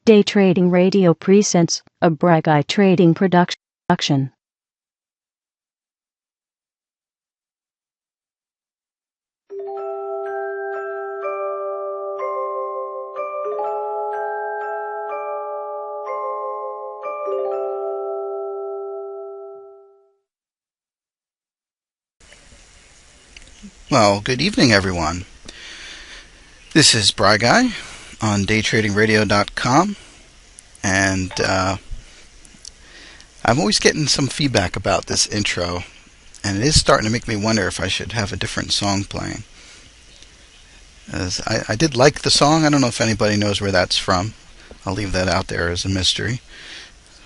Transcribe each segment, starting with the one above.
Day Trading Radio presents a Briguy trading production. Well, good evening, everyone. This is Briguy on daytradingradio.com, and I'm always getting some feedback about this intro, and it is starting to make me wonder if I should have a different song playing. As I did like the song. I don't know if anybody knows where that's from. I'll leave that out there as a mystery,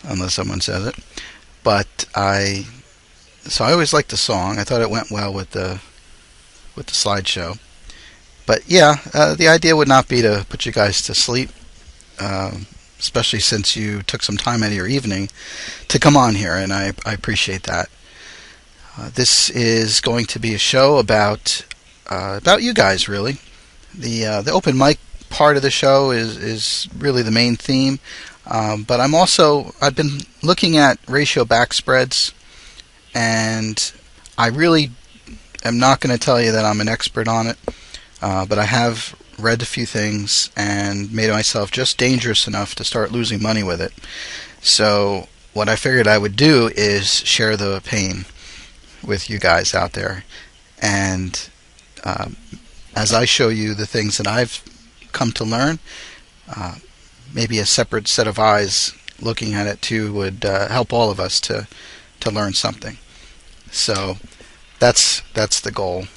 unless someone says it. But I always liked the song. I thought it went well with the slideshow. But yeah, the idea would not be to put you guys to sleep, especially since you took some time out of your evening to come on here, and I appreciate that. This is going to be a show about you guys, really. The open mic part of the show is really the main theme, but I've been looking at Ratio Backspreads, and I really am not going to tell you that I'm an expert on it, but I have read a few things and made myself just dangerous enough to start losing money with it. So what I figured I would do is share the pain with you guys out there, and as I show you the things that I've come to learn, maybe a separate set of eyes looking at it too would help all of us to learn something. So that's the goal.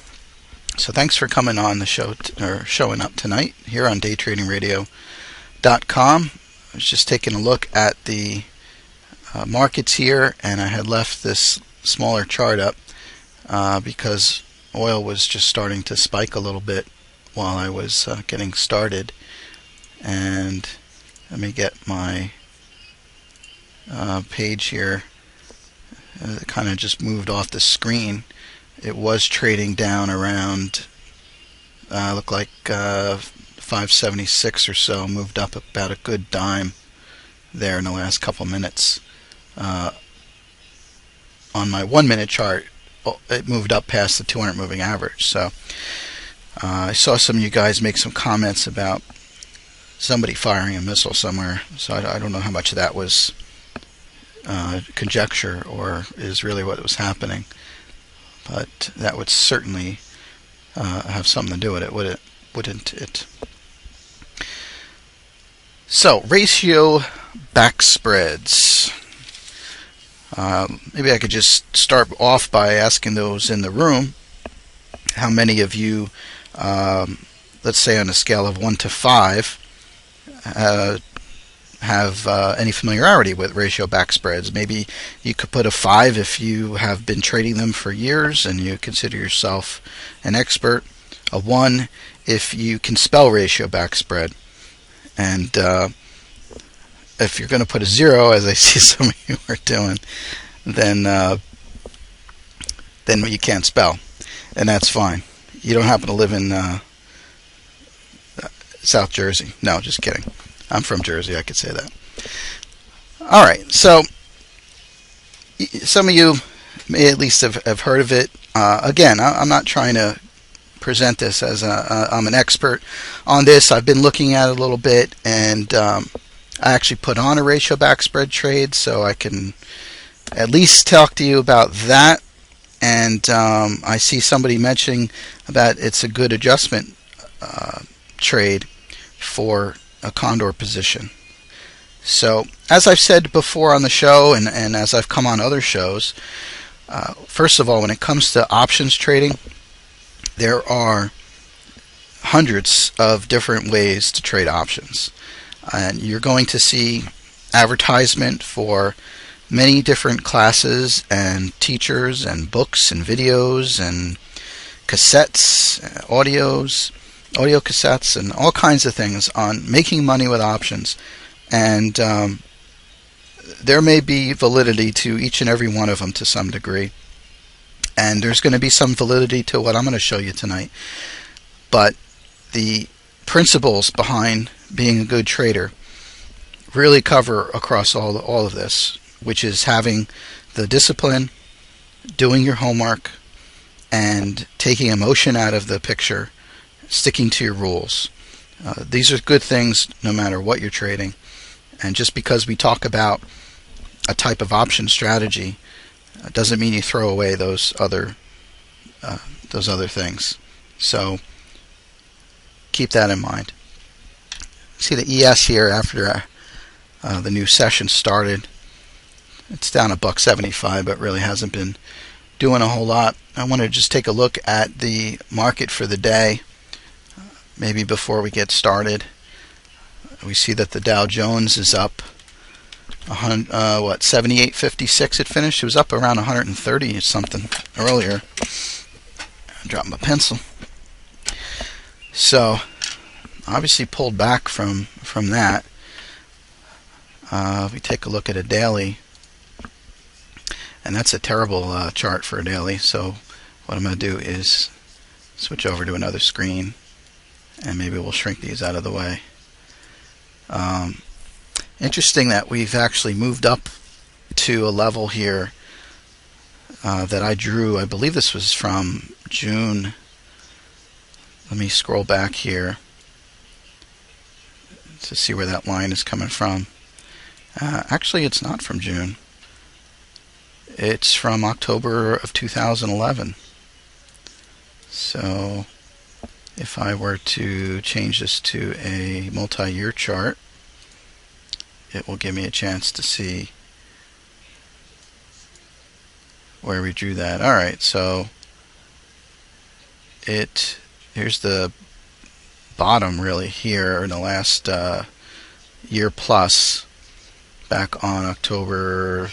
So thanks for coming on the show or showing up tonight here on daytradingradio.com. I was just taking a look at the markets here, and I had left this smaller chart up because oil was just starting to spike a little bit while I was getting started. And let me get my page here. It kind of just moved off the screen. It was trading down around, looked like 576 or so, moved up about a good dime there in the last couple minutes. On my 1 minute chart, it moved up past the 200 moving average. So I saw some of you guys make some comments about somebody firing a missile somewhere. So I don't know how much of that was conjecture or is really what was happening. But that would certainly have something to do with it, wouldn't it? So, Ratio Backspreads. Maybe I could just start off by asking those in the room, how many of you, let's say on a scale of 1 to 5, have any familiarity with ratio backspreads. Maybe you could put a 5 if you have been trading them for years and you consider yourself an expert, a 1 if you can spell ratio backspread, and if you're going to put a 0, as I see some of you are doing, then you can't spell, and that's fine. You don't happen to live in South Jersey. No, just kidding. I'm from Jersey, I could say that. All right, so some of you may at least have heard of it. Again, I'm not trying to present this as I'm an expert on this. I've been looking at it a little bit, and I actually put on a ratio backspread trade, so I can at least talk to you about that. And I see somebody mentioning about it's a good adjustment trade for a condor position. So, as I've said before on the show, and as I've come on other shows, first of all, when it comes to options trading, there are hundreds of different ways to trade options. And you're going to see advertisement for many different classes and teachers and books and videos and cassettes, audio cassettes, and all kinds of things on making money with options. And there may be validity to each and every one of them to some degree. And there's going to be some validity to what I'm going to show you tonight. But the principles behind being a good trader really cover across all of this, which is having the discipline, doing your homework, and taking emotion out of the picture, sticking to your rules. These are good things no matter what you're trading. And just because we talk about a type of option strategy doesn't mean you throw away those other things. So keep that in mind. See the ES here after the new session started. It's down $1.75, but really hasn't been doing a whole lot. I want to just take a look at the market for the day, maybe before we get started. We see that the Dow Jones is up 78.56 it finished. It was up around 130 or something earlier. I dropped my pencil. So obviously pulled back from that. We take a look at a daily, and that's a terrible chart for a daily. So what I'm going to do is switch over to another screen, and maybe we'll shrink these out of the way. Interesting that we've actually moved up to a level here that I drew. I believe this was from June. Let me scroll back here to see where that line is coming from. Actually, it's not from June. It's from October of 2011. So if I were to change this to a multi-year chart, it will give me a chance to see where we drew that. Alright, so here's the bottom really here in the last year plus, back on October,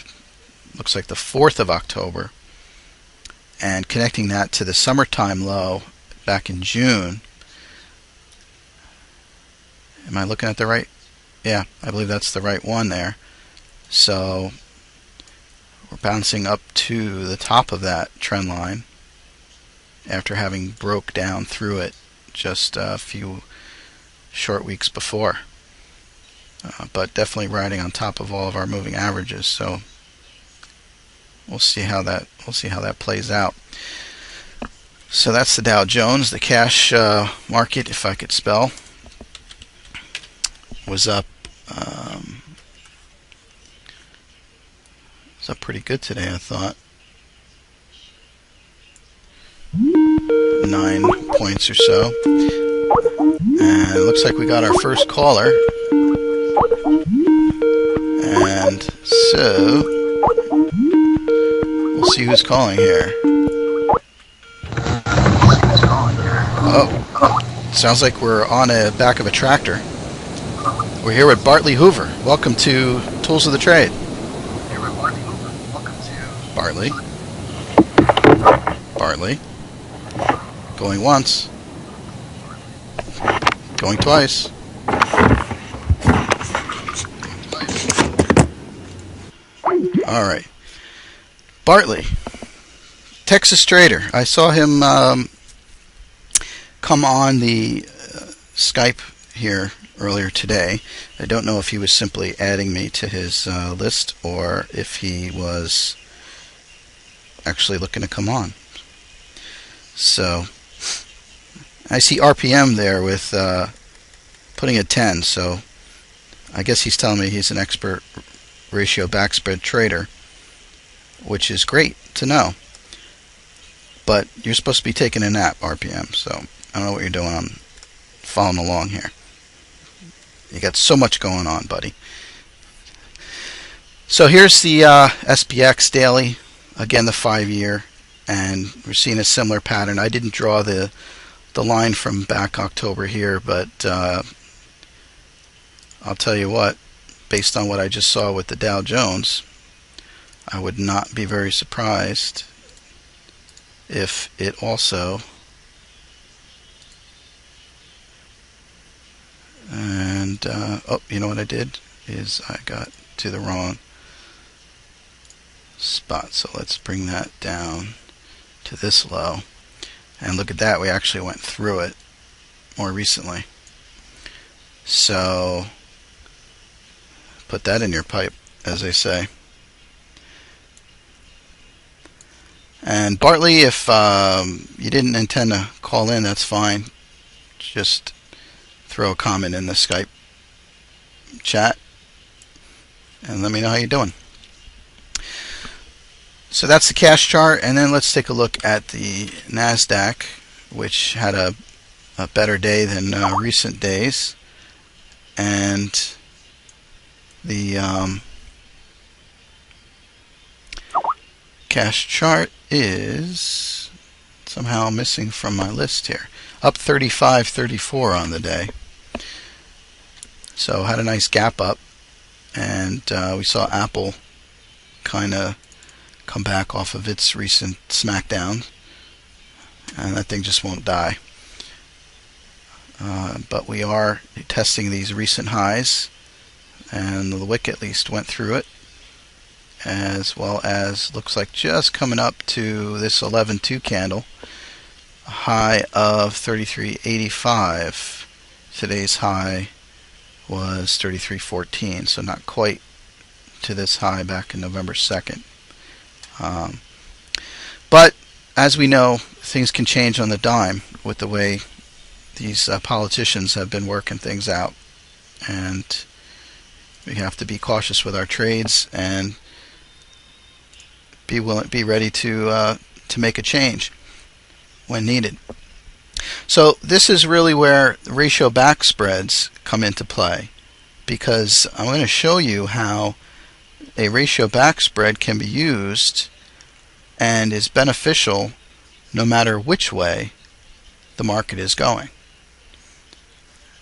looks like the 4th of October, and connecting that to the summertime low back in June. Am I looking at the right? Yeah, I believe that's the right one there. So we're bouncing up to the top of that trend line after having broke down through it just a few short weeks before. But definitely riding on top of all of our moving averages. So we'll see how that plays out. So that's the Dow Jones. The cash market, if I could spell, was up pretty good today, I thought. 9 points or so. And it looks like we got our first caller. And so we'll see who's calling here. Oh, sounds like we're on the back of a tractor. We're here with Bartley Hoover. Welcome to Tools of the Trade. Bartley. Bartley. Going once. Going twice. All right. Bartley. Texas trader. I saw him come on the Skype here earlier today. I don't know if he was simply adding me to his list or if he was actually looking to come on. So I see RPM there with putting a 10, so I guess he's telling me he's an expert ratio backspread trader, which is great to know. But you're supposed to be taking a nap, RPM, so I don't know what you're doing. I'm following along here. You got so much going on, buddy. So here's the SPX daily, again the 5-year, and we're seeing a similar pattern. I didn't draw the line from back October here, but I'll tell you what, based on what I just saw with the Dow Jones, I would not be very surprised if it also, and oh, you know what I did is I got to the wrong spot, so let's bring that down to this low, and look at that, we actually went through it more recently. So Put that in your pipe, as they say. And Bartley, if you didn't intend to call in, that's fine. Just throw a comment in the Skype chat and let me know how you're doing. So that's the cash chart, and then let's take a look at the NASDAQ, which had a better day than recent days. And the cash chart is somehow missing from my list here. Up 35.34 on the day. So had a nice gap up, and we saw Apple kind of come back off of its recent smackdown, and that thing just won't die. But we are testing these recent highs, and the wick at least went through it, as well as looks like just coming up to this 11-2 candle, a high of 33.85. Today's high was 33.14, so not quite to this high back in November 2nd. But as we know, things can change on the dime with the way these politicians have been working things out, and we have to be cautious with our trades and be ready to make a change when needed. So this is really where ratio backspreads come into play, because I'm going to show you how a ratio backspread can be used and is beneficial no matter which way the market is going.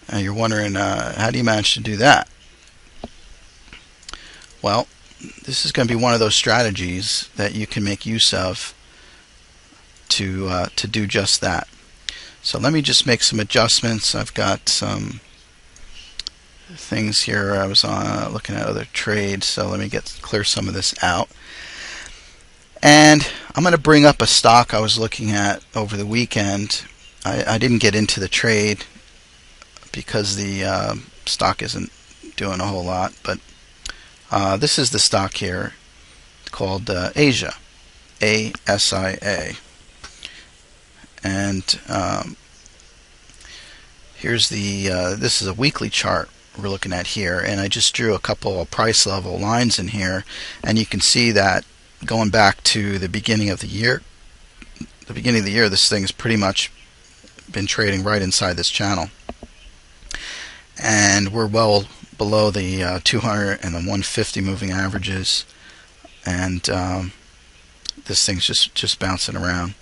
And you're wondering, how do you manage to do that? Well, this is going to be one of those strategies that you can make use of to do just that. So let me just make some adjustments. I've got some things here. I was looking at other trades, so let me clear some of this out. And I'm going to bring up a stock I was looking at over the weekend. I didn't get into the trade because the stock isn't doing a whole lot, but this is the stock here called Asia, ASIA. And here's this is a weekly chart we're looking at here, and I just drew a couple of price level lines in here, and you can see that going back to the beginning of the year, this thing's pretty much been trading right inside this channel, and we're well below the 200 and the 150 moving averages, and this thing's just bouncing around.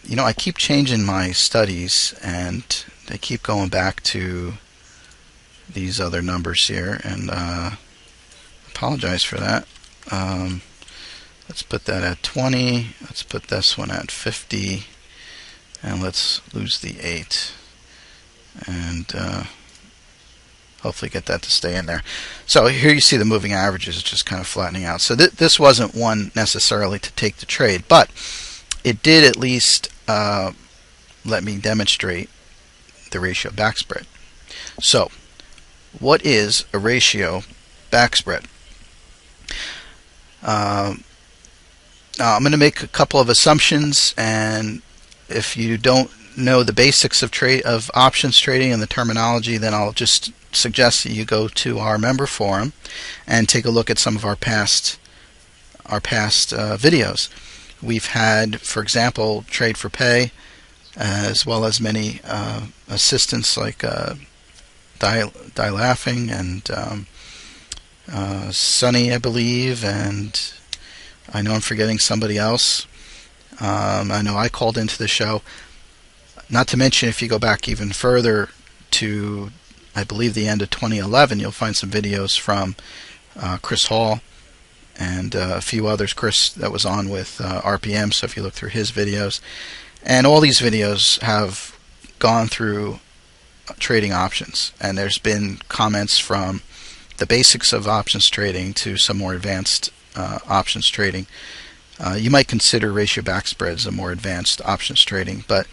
You know, I keep changing my studies, and they keep going back to these other numbers here, and apologize for that. Let's put that at 20. Let's put this one at 50, and let's lose the 8, and hopefully get that to stay in there. So here you see the moving averages just kind of flattening out. So this wasn't one necessarily to take the trade, but it did at least let me demonstrate the ratio backspread. So what is a ratio backspread? I'm going to make a couple of assumptions, and if you don't know the basics of options trading and the terminology, then I'll just suggest that you go to our member forum and take a look at some of our past videos. We've had, for example, Trade for Pay, as well as many assistants like Die Laughing and Sunny, I believe, and I know I'm forgetting somebody else. I know I called into the show. Not to mention, if you go back even further to, I believe, the end of 2011, you'll find some videos from Chris Hall and a few others. Chris that was on with RPM, so if you look through his videos. And all these videos have gone through trading options, and there's been comments from the basics of options trading to some more advanced options trading. You might consider ratio backspreads a more advanced options trading, but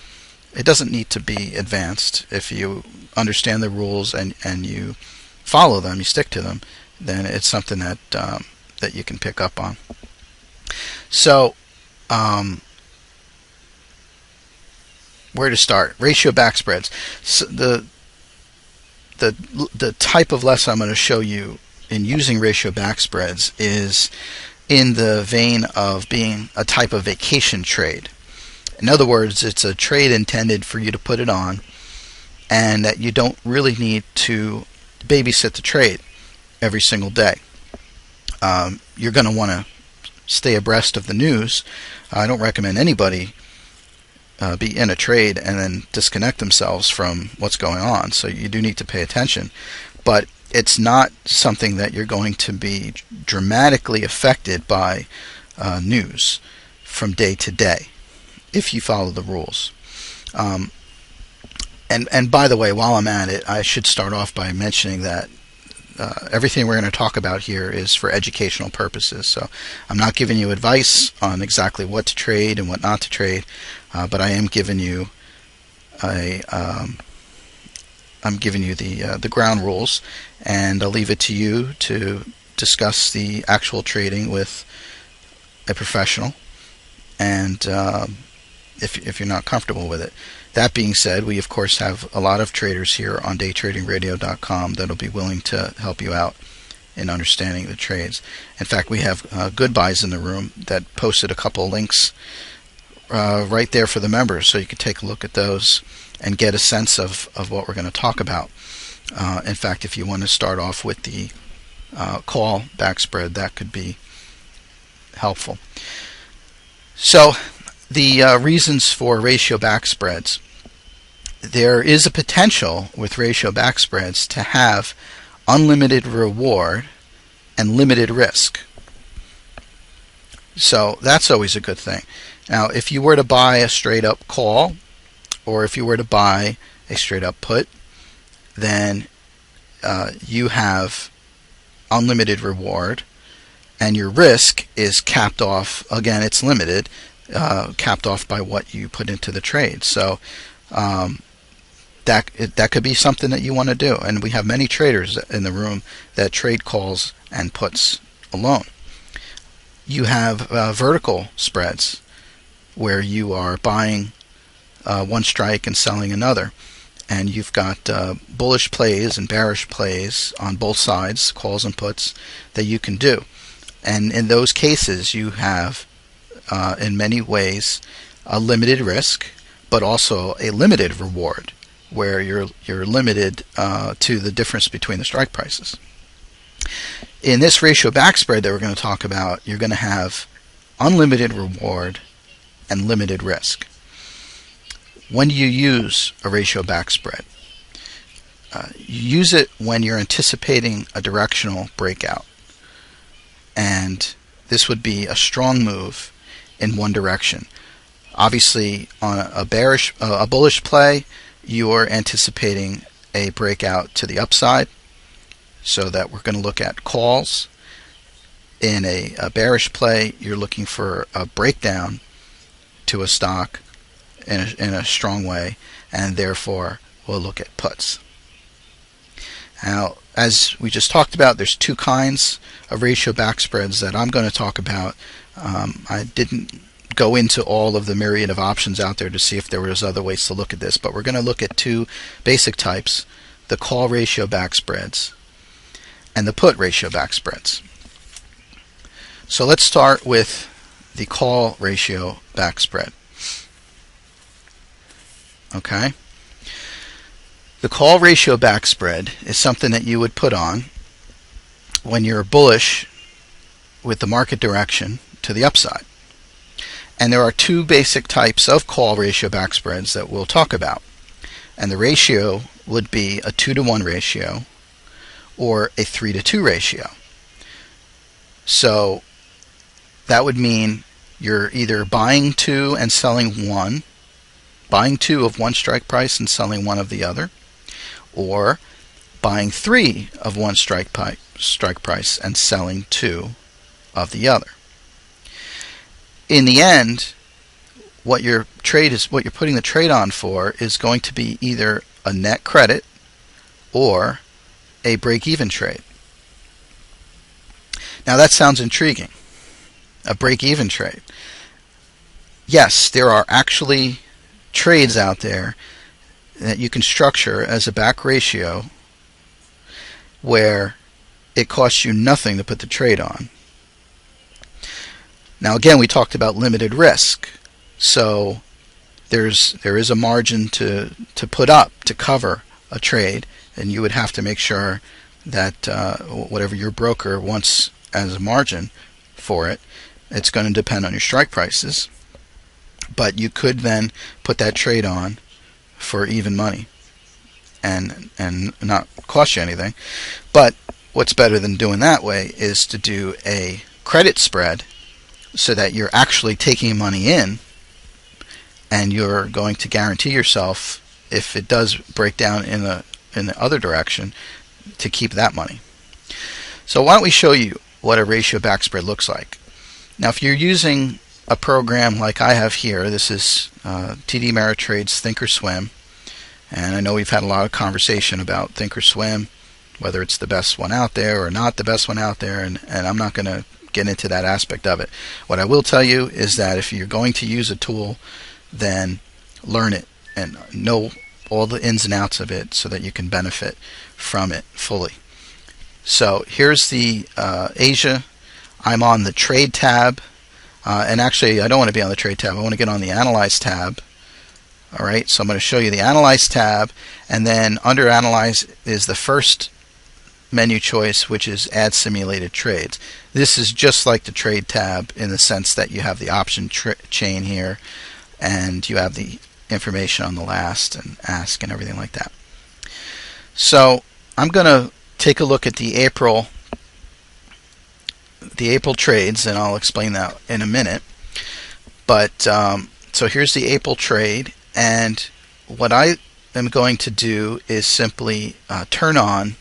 it doesn't need to be advanced if you understand the rules and you follow them, you stick to them, then it's something that that you can pick up on. So, where to start? Ratio backspreads. So the type of lesson I'm going to show you in using ratio backspreads is in the vein of being a type of vacation trade. In other words, it's a trade intended for you to put it on, and that you don't really need to babysit the trade every single day. You're going to want to stay abreast of the news. I don't recommend anybody be in a trade and then disconnect themselves from what's going on. So you do need to pay attention. But it's not something that you're going to be dramatically affected by news from day to day if you follow the rules. And by the way, while I'm at it, I should start off by mentioning that everything we're going to talk about here is for educational purposes. So I'm not giving you advice on exactly what to trade and what not to trade, but I am giving you the ground rules, and I'll leave it to you to discuss the actual trading with a professional, and if you're not comfortable with it. That being said, we of course have a lot of traders here on daytradingradio.com that'll be willing to help you out in understanding the trades. In fact, we have good buys in the room that posted a couple of links right there for the members, so you can take a look at those and get a sense of what we're going to talk about. In fact, if you want to start off with the call backspread, that could be helpful. So the reasons for ratio backspreads. There is a potential with ratio backspreads to have unlimited reward and limited risk. So that's always a good thing. Now, if you were to buy a straight up call, or if you were to buy a straight up put, then you have unlimited reward, and your risk is capped off. Again, it's limited. Capped off by what you put into the trade. So that could be something that you want to do. And we have many traders in the room that trade calls and puts alone. You have vertical spreads where you are buying one strike and selling another. And you've got bullish plays and bearish plays on both sides, calls and puts, that you can do. And in those cases, you have in many ways a limited risk, but also a limited reward, where you're limited to the difference between the strike prices. In this ratio backspread that we're going to talk about, you're going to have unlimited reward and limited risk. When do you use a ratio backspread? You use it when you're anticipating a directional breakout, and this would be a strong move in one direction. Obviously, on a bullish play, you're anticipating a breakout to the upside, so that we're going to look at calls. In a bearish play, you're looking for a breakdown to a stock in a strong way, and therefore we'll look at puts. Now, as we just talked about, there's two kinds of ratio backspreads that I'm going to talk about. I didn't go into all of the myriad of options out there to see if there was other ways to look at this, but we're going to look at two basic types: the call ratio backspreads and the put ratio backspreads. So let's start with the call ratio backspread. Okay. The call ratio backspread is something that you would put on when you're bullish with the market direction to the upside. And there are two basic types of call ratio backspreads that we'll talk about. And the ratio would be a 2-to-1 ratio or a 3-to-2 ratio. So that would mean you're either buying 2 and selling 1, buying 2 of one strike price and selling 1 of the other, or buying 3 of one strike price and selling 2 of the other. In the end, what you're putting the trade on for is going to be either a net credit or a break-even trade. Now that sounds intriguing. A break-even trade. Yes, there are actually trades out there that you can structure as a back ratio where it costs you nothing to put the trade on. Now again, we talked about limited risk, so there is a margin to put up to cover a trade, and you would have to make sure that whatever your broker wants as a margin for it, it's going to depend on your strike prices, but you could then put that trade on for even money and not cost you anything. But what's better than doing that way is to do a credit spread, so that you're actually taking money in and you're going to guarantee yourself, if it does break down in the other direction, to keep that money. So why don't we show you what a ratio backspread looks like. Now if you're using a program like I have here, this is TD Ameritrade's ThinkOrSwim, and I know we've had a lot of conversation about ThinkOrSwim, whether it's the best one out there or not the best one out there, and I'm not going to get into that aspect of it. What I will tell you is that if you're going to use a tool, then learn it and know all the ins and outs of it so that you can benefit from it fully. So here's the Asia. I'm on the trade tab, and actually I don't want to be on the trade tab. I want to get on the analyze tab. Alright, so I'm going to show you the analyze tab, and then under analyze is the first menu choice, which is add simulated trades. This is just like the trade tab in the sense that you have the option chain here, and you have the information on the last and ask and everything like that. So I'm going to take a look at the April trades, and I'll explain that in a minute. But so here's the April trade, and what I am going to do is simply turn on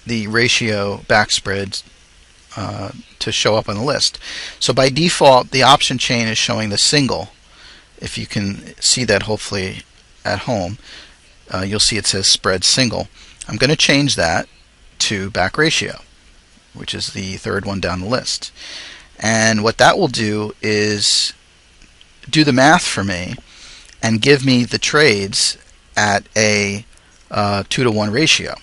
the ratio backspread to show up on the list. So by default, the option chain is showing the single. If you can see that hopefully at home, you'll see it says spread single. I'm going to change that to back ratio, which is the third one down the list. And what that will do is do the math for me and give me the trades at a 2-to-1 ratio.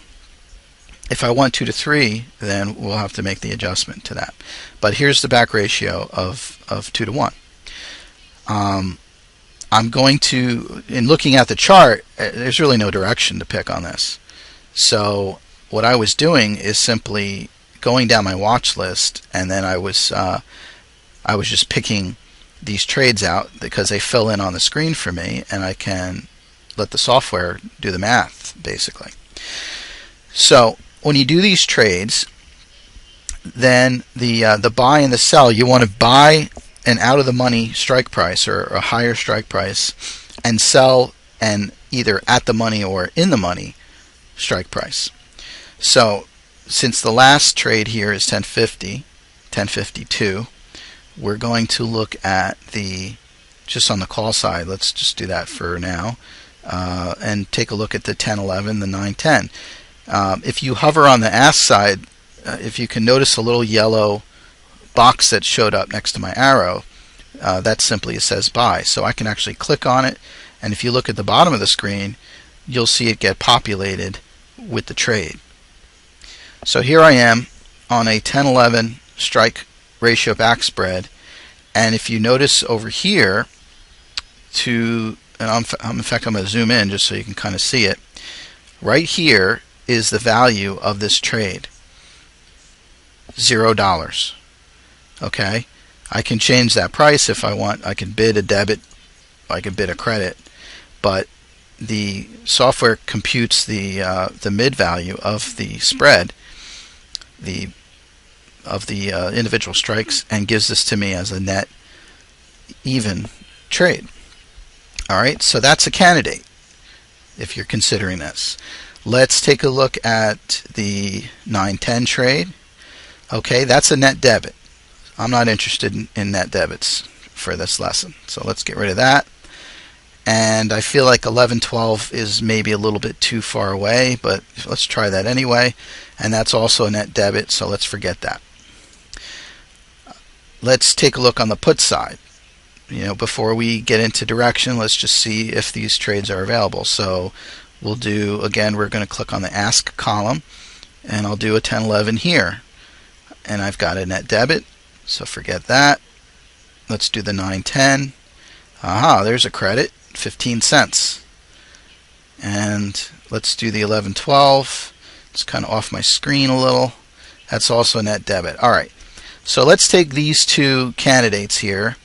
If I want 2 to 3, then we'll have to make the adjustment to that. But here's the back ratio of 2 to 1. I'm going to, in looking at the chart, there's really no direction to pick on this. So what I was doing is simply going down my watch list, and then I was just picking these trades out because they fill in on the screen for me, and I can let the software do the math basically. So when you do these trades, then the buy and the sell, you want to buy an out of the money strike price or a higher strike price, and sell an either at the money or in the money strike price. So since the last trade here is 1052, we're going to look at the, just on the call side, let's just do that for now, and take a look at the 1011, the 910. If you hover on the ask side, if you can notice a little yellow box that showed up next to my arrow, that simply says buy. So I can actually click on it, and if you look at the bottom of the screen, you'll see it get populated with the trade. So here I am on a 1011 strike ratio backspread, and if you notice over here, in fact I'm going to zoom in just so you can kind of see it. Right here is the value of this trade, $0. Okay, I can change that price if I want. I can bid a debit, I can bid a credit, but the software computes the mid value of the spread, of the individual strikes, and gives this to me as a net even trade. Alright, so that's a candidate if you're considering this. Let's take a look at the 910 trade. Okay, that's a net debit. I'm not interested in net debits for this lesson, so let's get rid of that. and I feel like 1112 is maybe a little bit too far away, but let's try that anyway. And that's also a net debit, so let's forget that. Let's take a look on the put side. Before we get into direction, let's just see if these trades are available. So we'll do, again, we're going to click on the ask column, and I'll do a 1011 here. And I've got a net debit, so forget that. Let's do the 910. Aha, there's a credit, 15 cents. And let's do the 1112. It's kind of off my screen a little. That's also a net debit. All right, so let's take these two candidates here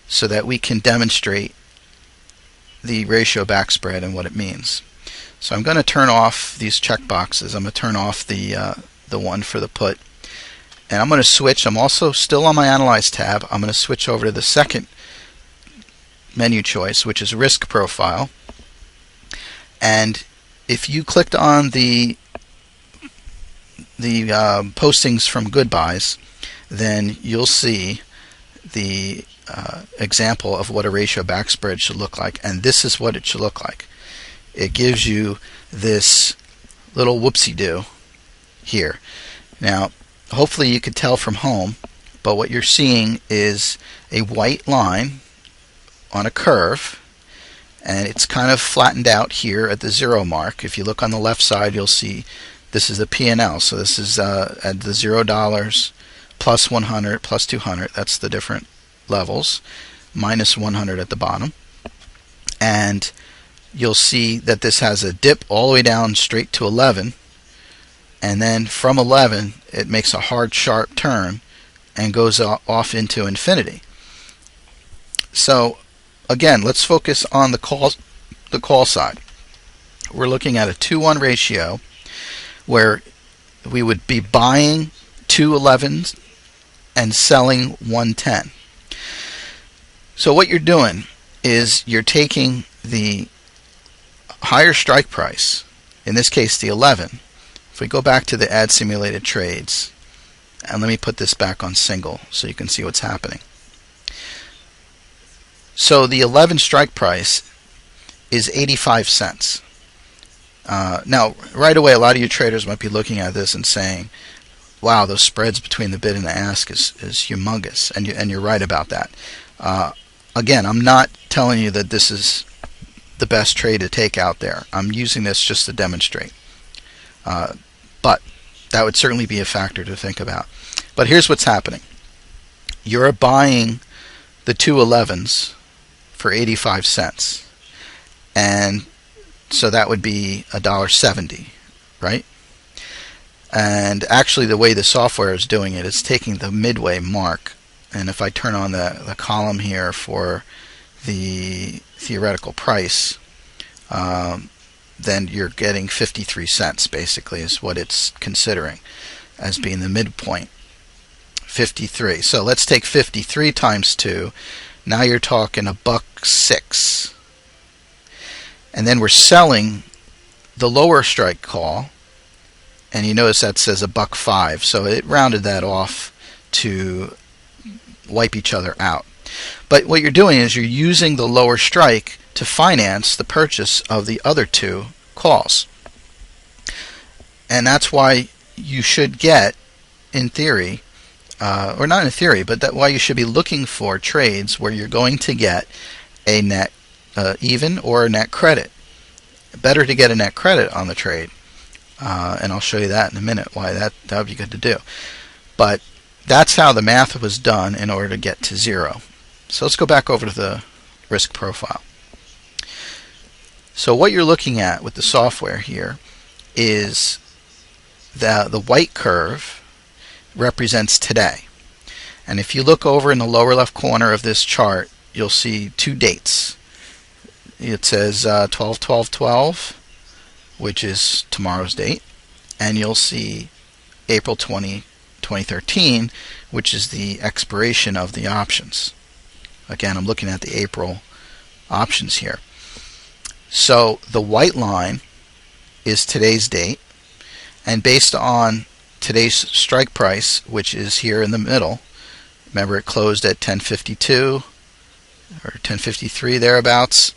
so that we can demonstrate the ratio backspread and what it means. So I'm going to turn off these check boxes. I'm going to turn off the one for the put. And I'm going to switch. I'm also still on my Analyze tab. I'm going to switch over to the second menu choice, which is Risk Profile. And if you clicked on the postings from Goodbyes, then you'll see the example of what a ratio backspread should look like. And this is what it should look like. It gives you this little whoopsie-doo here. Now, hopefully you could tell from home, but what you're seeing is a white line on a curve, and it's kind of flattened out here at the 0 mark. If you look on the left side, you'll see this is the P&L. So this is at the $0, plus 100, plus 200. That's the different levels, minus 100 at the bottom. And you'll see that this has a dip all the way down straight to 11. And then from 11, it makes a hard, sharp turn and goes off into infinity. So again, let's focus on the call side. We're looking at a 2-1 ratio where we would be buying 2 11s and selling 1 10. So what you're doing is you're taking the higher strike price, in this case the 11. If we go back to the add simulated trades, and let me put this back on single so you can see what's happening. So the 11 strike price is 85 cents. Now, right away, a lot of you traders might be looking at this and saying, wow, those spreads between the bid and the ask is humongous, and you're right about that. Again, I'm not telling you that this is the best trade to take out there. I'm using this just to demonstrate. But that would certainly be a factor to think about. But here's what's happening. You're buying the 2 11s for 85 cents. And so that would be $1.70, right? And actually the way the software is doing it is taking the midway mark. And if I turn on the column here for the theoretical price, then you're getting 53 cents basically is what it's considering as being the midpoint. 53. So let's take 53 times 2. Now you're talking $1.06. And then we're selling the lower strike call, and you notice that says $1.05. So it rounded that off to wipe each other out. But what you're doing is you're using the lower strike to finance the purchase of the other 2 calls. And that's why you should get, in theory, or not in theory, but that's why you should be looking for trades where you're going to get a net even or a net credit. Better to get a net credit on the trade, and I'll show you that in a minute why that would be good to do. But that's how the math was done in order to get to 0. So let's go back over to the risk profile. So what you're looking at with the software here is the white curve represents today. And if you look over in the lower left corner of this chart, you'll see 2 dates. It says 12/12/12, which is tomorrow's date, and you'll see April 20, 2013, which is the expiration of the options. Again, I'm looking at the April options here. So the white line is today's date, and based on today's strike price, which is here in the middle, remember it closed at 1052 or 1053 thereabouts,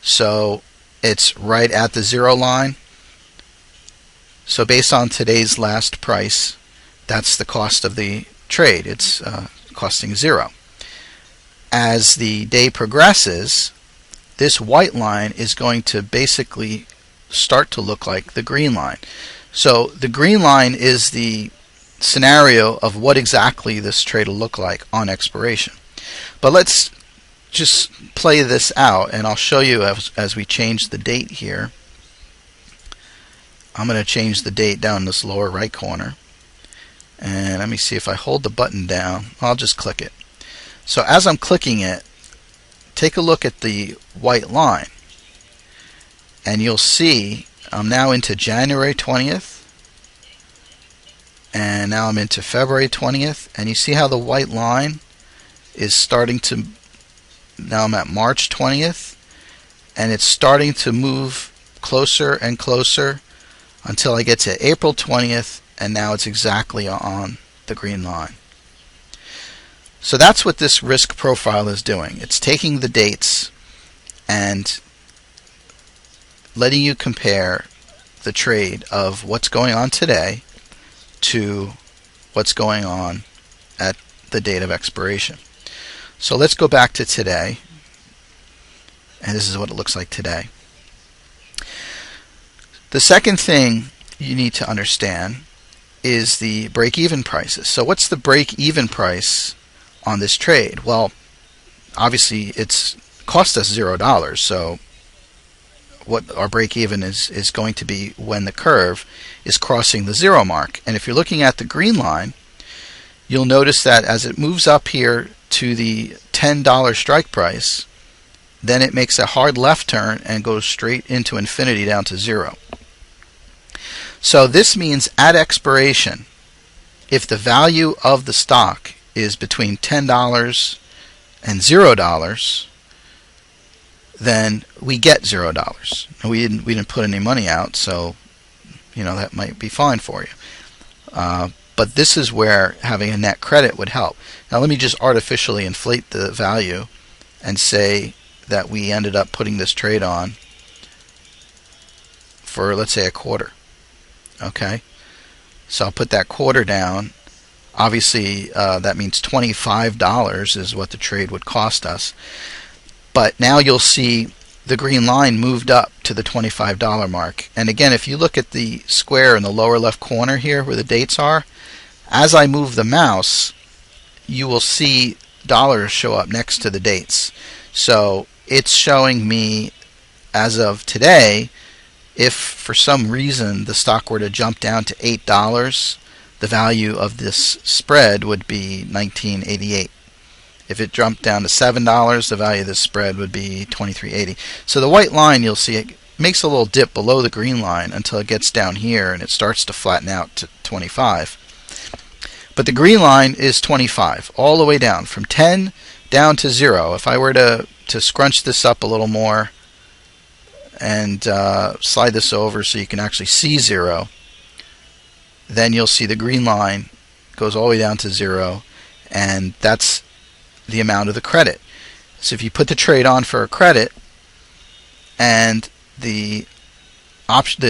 So it's right at the zero line. So based on today's last price, that's the cost of the trade. It's costing zero. As the day progresses, this white line is going to basically start to look like the green line. So the green line is the scenario of what exactly this trade will look like on expiration. But let's just play this out, and I'll show you as we change the date here. I'm going to change the date down in this lower right corner. And let me see if I hold the button down. I'll just click it. So as I'm clicking it, take a look at the white line. And you'll see I'm now into January 20th. And now I'm into February 20th. And you see how the white line is starting to, now I'm at March 20th. And it's starting to move closer and closer until I get to April 20th. And now it's exactly on the green line. So that's what this risk profile is doing. It's taking the dates and letting you compare the trade of what's going on today to what's going on at the date of expiration. So let's go back to today, and this is what it looks like today. The second thing you need to understand is the break-even prices. So what's the break-even price on this trade? Well, obviously it's cost us $0, so what our break-even is going to be when the curve is crossing the zero mark. And if you're looking at the green line, you'll notice that as it moves up here to the $10 strike price, then it makes a hard left turn and goes straight into infinity down to zero. So this means at expiration, if the value of the stock is between $10 and $0, then we get $0. And we didn't put any money out, so that might be fine for you. But this is where having a net credit would help. Now let me just artificially inflate the value and say that we ended up putting this trade on for, let's say, a quarter. Okay, so I'll put that quarter down. Obviously that means $25 is what the trade would cost us. But now you'll see the green line moved up to the $25 mark. And again, if you look at the square in the lower left corner here where the dates are, as I move the mouse, you will see dollars show up next to the dates. So it's showing me, as of today, if for some reason the stock were to jump down to $8, the value of this spread would be $19.88. If it jumped down to $7, the value of this spread would be $23.80. So the white line, you'll see, it makes a little dip below the green line until it gets down here and it starts to flatten out to 25. But the green line is 25, all the way down, from 10 down to 0. If I were to scrunch this up a little more and slide this over so you can actually see 0, then you'll see the green line goes all the way down to 0, and that's the amount of the credit. So if you put the trade on for a credit and the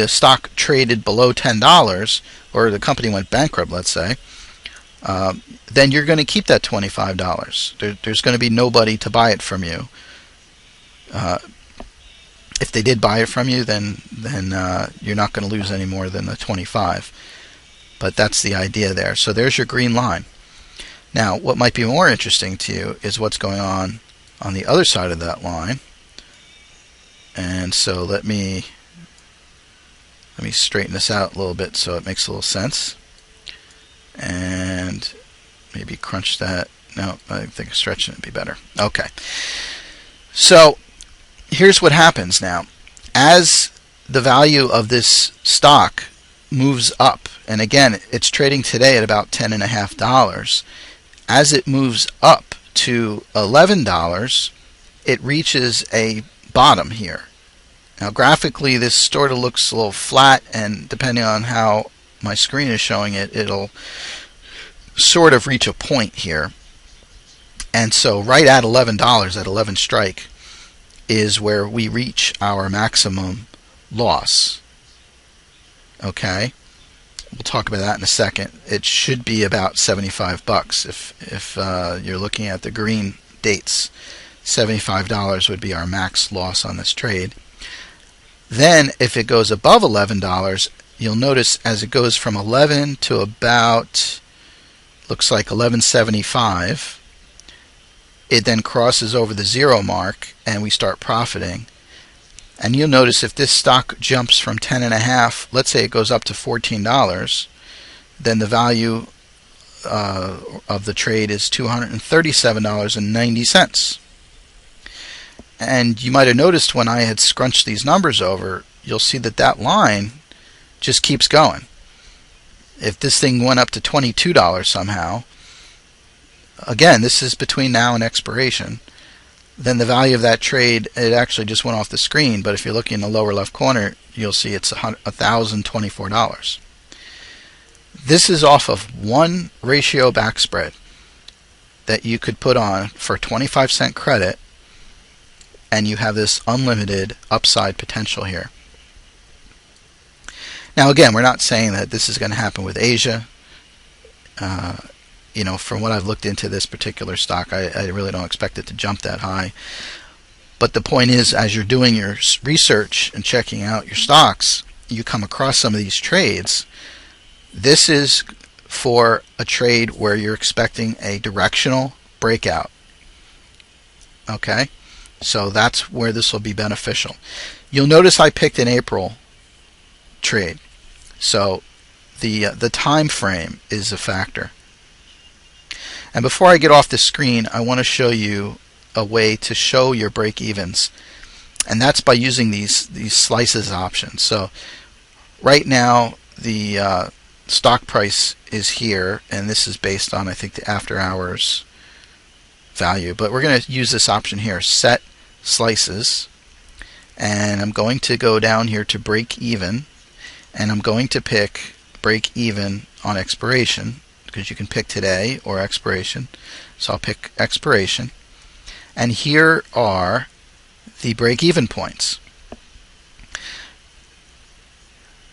stock traded below $10, or the company went bankrupt, let's say, then you're going to keep that $25. There's going to be nobody to buy it from you. If they did buy it from you, then you're not going to lose any more than the 25. But that's the idea there. So there's your green line. Now, what might be more interesting to you is what's going on the other side of that line. And so let me straighten this out a little bit so it makes a little sense. And maybe crunch that. No, I think stretching it would be better. Okay. So here's what happens now. As the value of this stock moves up, and again, it's trading today at about $10.50. As it moves up to $11, it reaches a bottom here. Now graphically this sort of looks a little flat, and depending on how my screen is showing it, it'll sort of reach a point here. And so right at $11, at 11 strike, is where we reach our maximum loss. Okay, we'll talk about that in a second. It should be about $75 if you're looking at the green dates. $75 would be our max loss on this trade. Then if it goes above $11, you'll notice as it goes from 11 to about, looks like 11.75, it then crosses over the zero mark and we start profiting. And you'll notice if this stock jumps from 10.5, let's say it goes up to $14, then the value of the trade is $237.90. And you might have noticed when I had scrunched these numbers over, you'll see that that line just keeps going. If this thing went up to $22 somehow, again, this is between now and expiration, then the value of that trade, it actually just went off the screen, but if you're looking in the lower left corner, you'll see it's $1,024. This is off of one ratio backspread that you could put on for 25-cent credit, and you have this unlimited upside potential here. Now again, we're not saying that this is going to happen with Asia. From what I've looked into this particular stock, I really don't expect it to jump that high. But the point is, as you're doing your research and checking out your stocks, you come across some of these trades. This is for a trade where you're expecting a directional breakout. Okay? So that's where this will be beneficial. You'll notice I picked an April trade. So the time frame is a factor. And before I get off the screen, I want to show you a way to show your break-evens. And that's by using these slices options. So right now the stock price is here, and this is based on, I think, the after hours value. But we're going to use this option here, set slices, and I'm going to go down here to break even, and I'm going to pick break even on expiration, because you can pick today or expiration. So I'll pick expiration, and here are the break even points.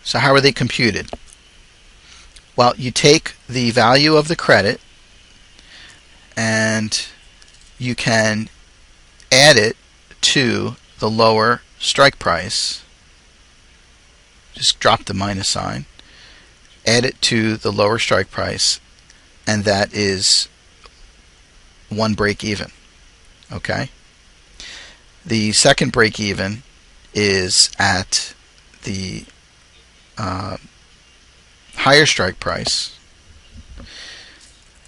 So how are they computed? Well, you take the value of the credit and you can add it to the lower strike price. Just drop the minus sign, add it to the lower strike price, and that is one break even. Okay? The second break even is at the higher strike price.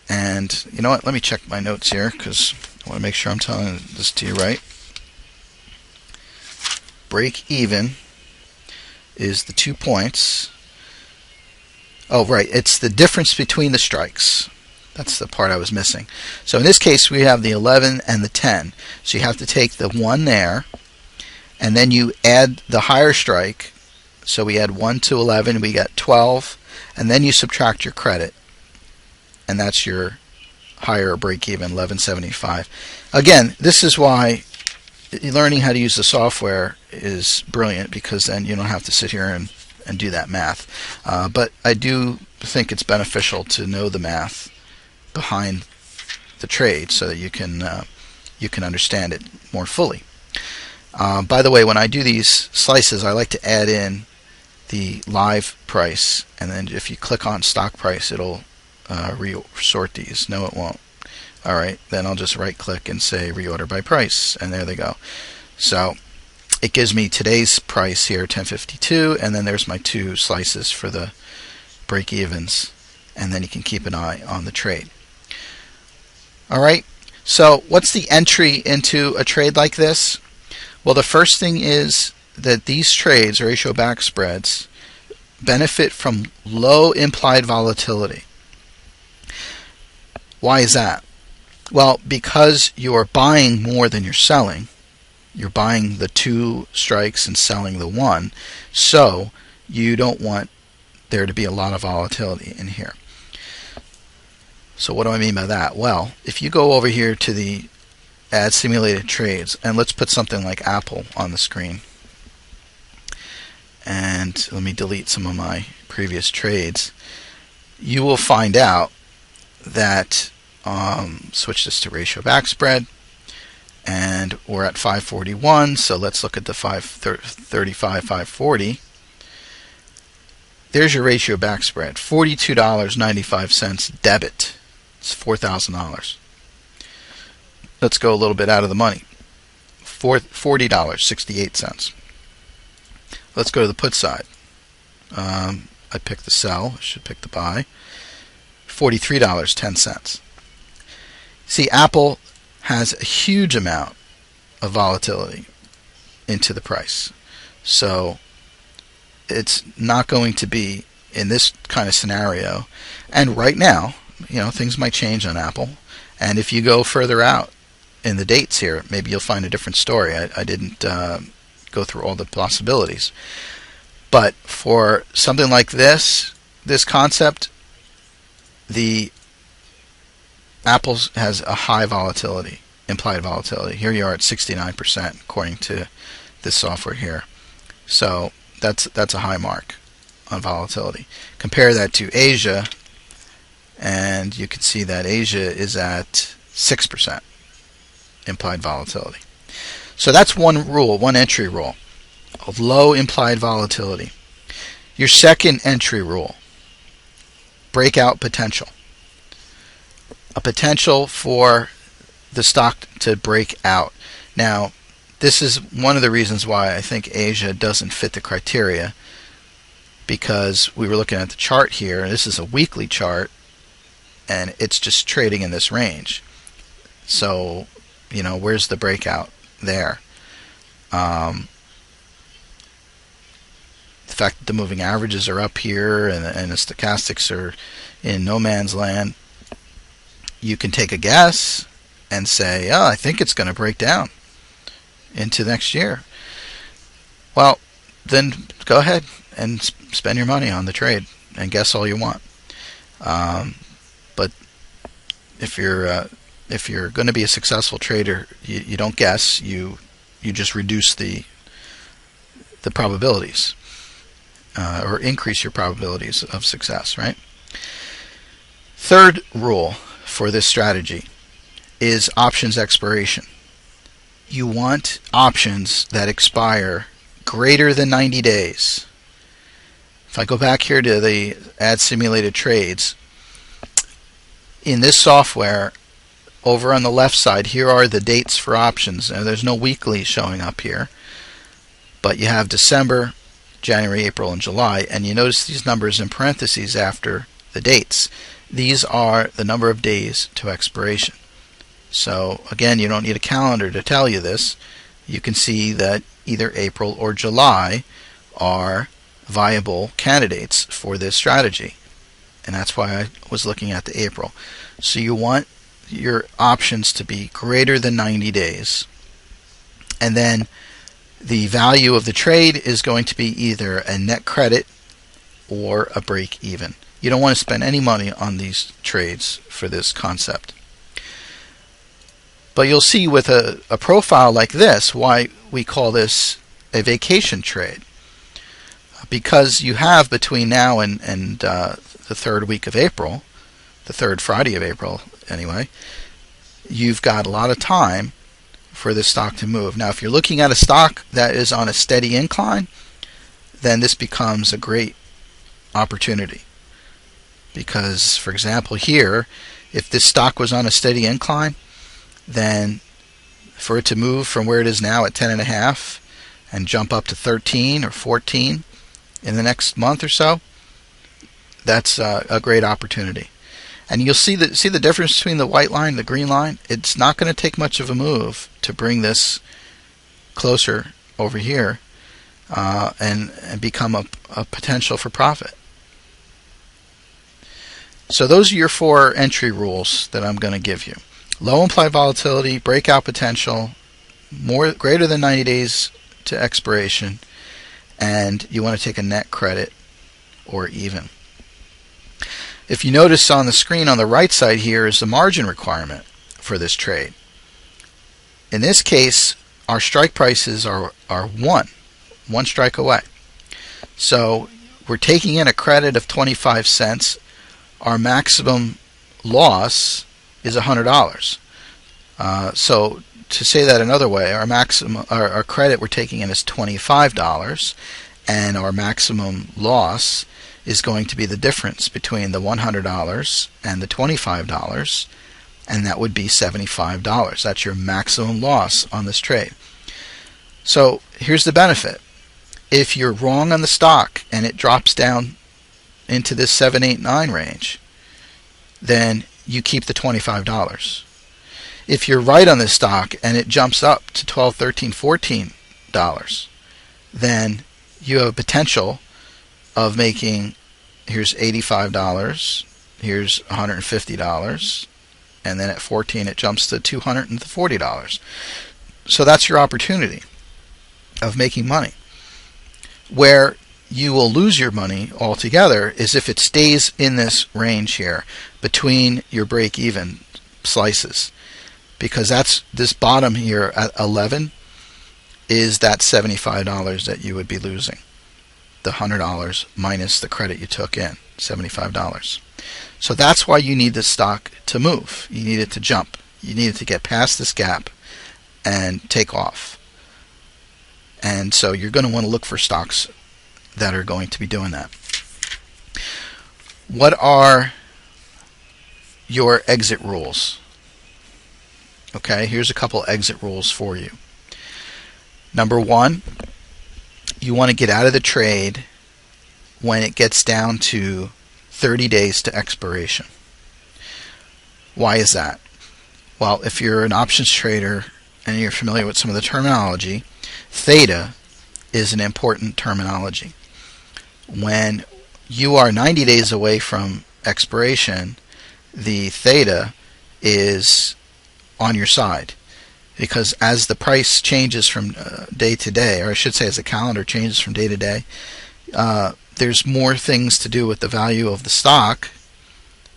And you know what? Let me check my notes here because I want to make sure I'm telling this to you right. Break even is the 2 points. Oh, right. It's the difference between the strikes. That's the part I was missing. So in this case, we have the 11 and the 10. So you have to take the 1 there, and then you add the higher strike. So we add 1 to 11, we get 12, and then you subtract your credit, and that's your higher break-even, 11.75. Again, this is why learning how to use the software is brilliant, because then you don't have to sit here and do that math. But I do think it's beneficial to know the math behind the trade so that you can understand it more fully. By the way, when I do these slices, I like to add in the live price, and then if you click on stock price, it'll resort these. No, it won't. Alright, then I'll just right click and say reorder by price, and there they go. So it gives me today's price here, 10.52, and then there's my 2 slices for the break evens, and then you can keep an eye on the trade. Alright, so what's the entry into a trade like this? Well, the first thing is that these trades, ratio backspreads, benefit from low implied volatility. Why is that? Well, because you are buying more than you're selling. You're buying the 2 strikes and selling the 1, so you don't want there to be a lot of volatility in here. So what do I mean by that? Well, if you go over here to the add simulated trades, and let's put something like Apple on the screen. And let me delete some of my previous trades. You will find out that switch this to Ratio Backspread, and we're at 541, so let's look at the 535, 540. There's your Ratio Backspread, $42.95 debit. It's $4,000. Let's go a little bit out of the money. $40.68. Let's go to the put side. I picked the sell. I should pick the buy. $43.10. See, Apple has a huge amount of volatility into the price. So it's not going to be in this kind of scenario. And right now, things might change on Apple. And if you go further out in the dates here, maybe you'll find a different story. I didn't go through all the possibilities. But for something like this concept, the Apple has a high volatility, implied volatility. Here you are at 69% according to this software here. So that's a high mark on volatility. Compare that to Asia, and you can see that Asia is at 6% implied volatility. So that's one rule, one entry rule of low implied volatility. Your second entry rule, breakout potential. A potential for the stock to break out. Now, this is one of the reasons why I think Asia doesn't fit the criteria, because we were looking at the chart here. This is a weekly chart, and it's just trading in this range. So, where's the breakout there? The fact that the moving averages are up here and the stochastics are in no man's land, you can take a guess and say, I think it's going to break down into next year. Well, then go ahead and spend your money on the trade and guess all you want. But if you're going to be a successful trader, you don't guess. You just reduce the probabilities, or increase your probabilities of success, right? Third rule for this strategy is options expiration. You want options that expire greater than 90 days. If I go back here to the add simulated trades, in this software, over on the left side, here are the dates for options. Now, there's no weekly showing up here, but you have December, January, April, and July, and you notice these numbers in parentheses after the dates. These are the number of days to expiration. So again, you don't need a calendar to tell you this. You can see that either April or July are viable candidates for this strategy, and that's why I was looking at the April. So you want your options to be greater than 90 days, and then the value of the trade is going to be either a net credit or a break even. You don't want to spend any money on these trades for this concept. But you'll see with a profile like this why we call this a vacation trade. Because you have between now and the third week of April, the third Friday of April anyway, you've got a lot of time for this stock to move. Now, if you're looking at a stock that is on a steady incline, then this becomes a great opportunity. Because, for example, here, if this stock was on a steady incline, then for it to move from where it is now at 10.5 and jump up to 13 or 14 in the next month or so, that's a great opportunity. And you'll see the difference between the white line and the green line. It's not going to take much of a move to bring this closer over here and become a potential for profit. So those are your 4 entry rules that I'm going to give you. Low implied volatility, breakout potential, greater than 90 days to expiration, and you want to take a net credit or even. If you notice on the screen on the right side here is the margin requirement for this trade. In this case, our strike prices are one strike away. So we're taking in a credit of 25 cents. Our maximum loss is $100. So to say that another way, our credit we're taking in is $25, and our maximum loss is going to be the difference between the $100 and the $25, and that would be $75. That's your maximum loss on this trade. So here's the benefit. If you're wrong on the stock and it drops down into this 7, 8, 9 range, then you keep the $25. If you're right on this stock and it jumps up to $12, $13, $14, then you have a potential of making, here's $85, here's $150, and then at 14 it jumps to $240. So that's your opportunity of making money. Where you will lose your money altogether is if it stays in this range here between your break-even slices, because that's this bottom here at 11 is that $75 that you would be losing. The $100 minus the credit you took in, $75. So that's why you need the stock to move. You need it to jump. You need it to get past this gap and take off. And so you're going to want to look for stocks that are going to be doing that. What are your exit rules? Okay, here's a couple exit rules for you. Number one, you want to get out of the trade when it gets down to 30 days to expiration. Why is that? Well, if you're an options trader and you're familiar with some of the terminology, theta is an important terminology. When you are 90 days away from expiration, the theta is on your side, because as the price changes from day to day, or I should say as the calendar changes from day to day, there's more things to do with the value of the stock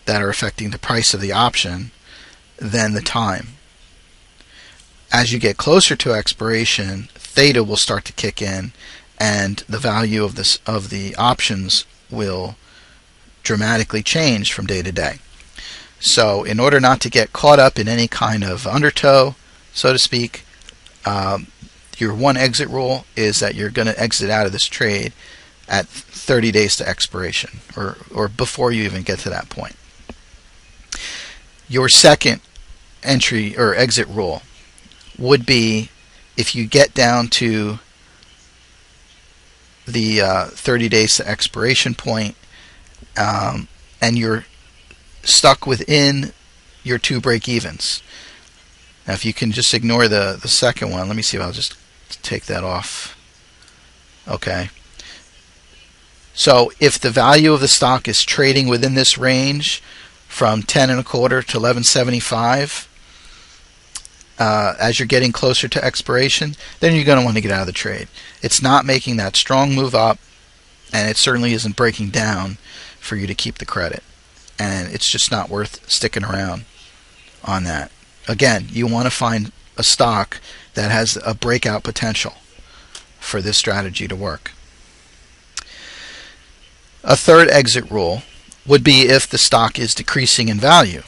that are affecting the price of the option than the time. As you get closer to expiration, theta will start to kick in, and the value of the options will dramatically change from day to day. So in order not to get caught up in any kind of undertow, so to speak, your one exit rule is that you're going to exit out of this trade at 30 days to expiration, or before you even get to that point. Your second entry or exit rule would be if you get down to the 30 days to expiration point, and you're stuck within your two break-evens. Now, if you can just ignore the second one, let me see if I'll just take that off. Okay. So if the value of the stock is trading within this range from 10.25 to 11.75, as you're getting closer to expiration, then you're going to want to get out of the trade. It's not making that strong move up, and it certainly isn't breaking down for you to keep the credit. And it's just not worth sticking around on that. Again, you want to find a stock that has a breakout potential for this strategy to work. A third exit rule would be if the stock is decreasing in value.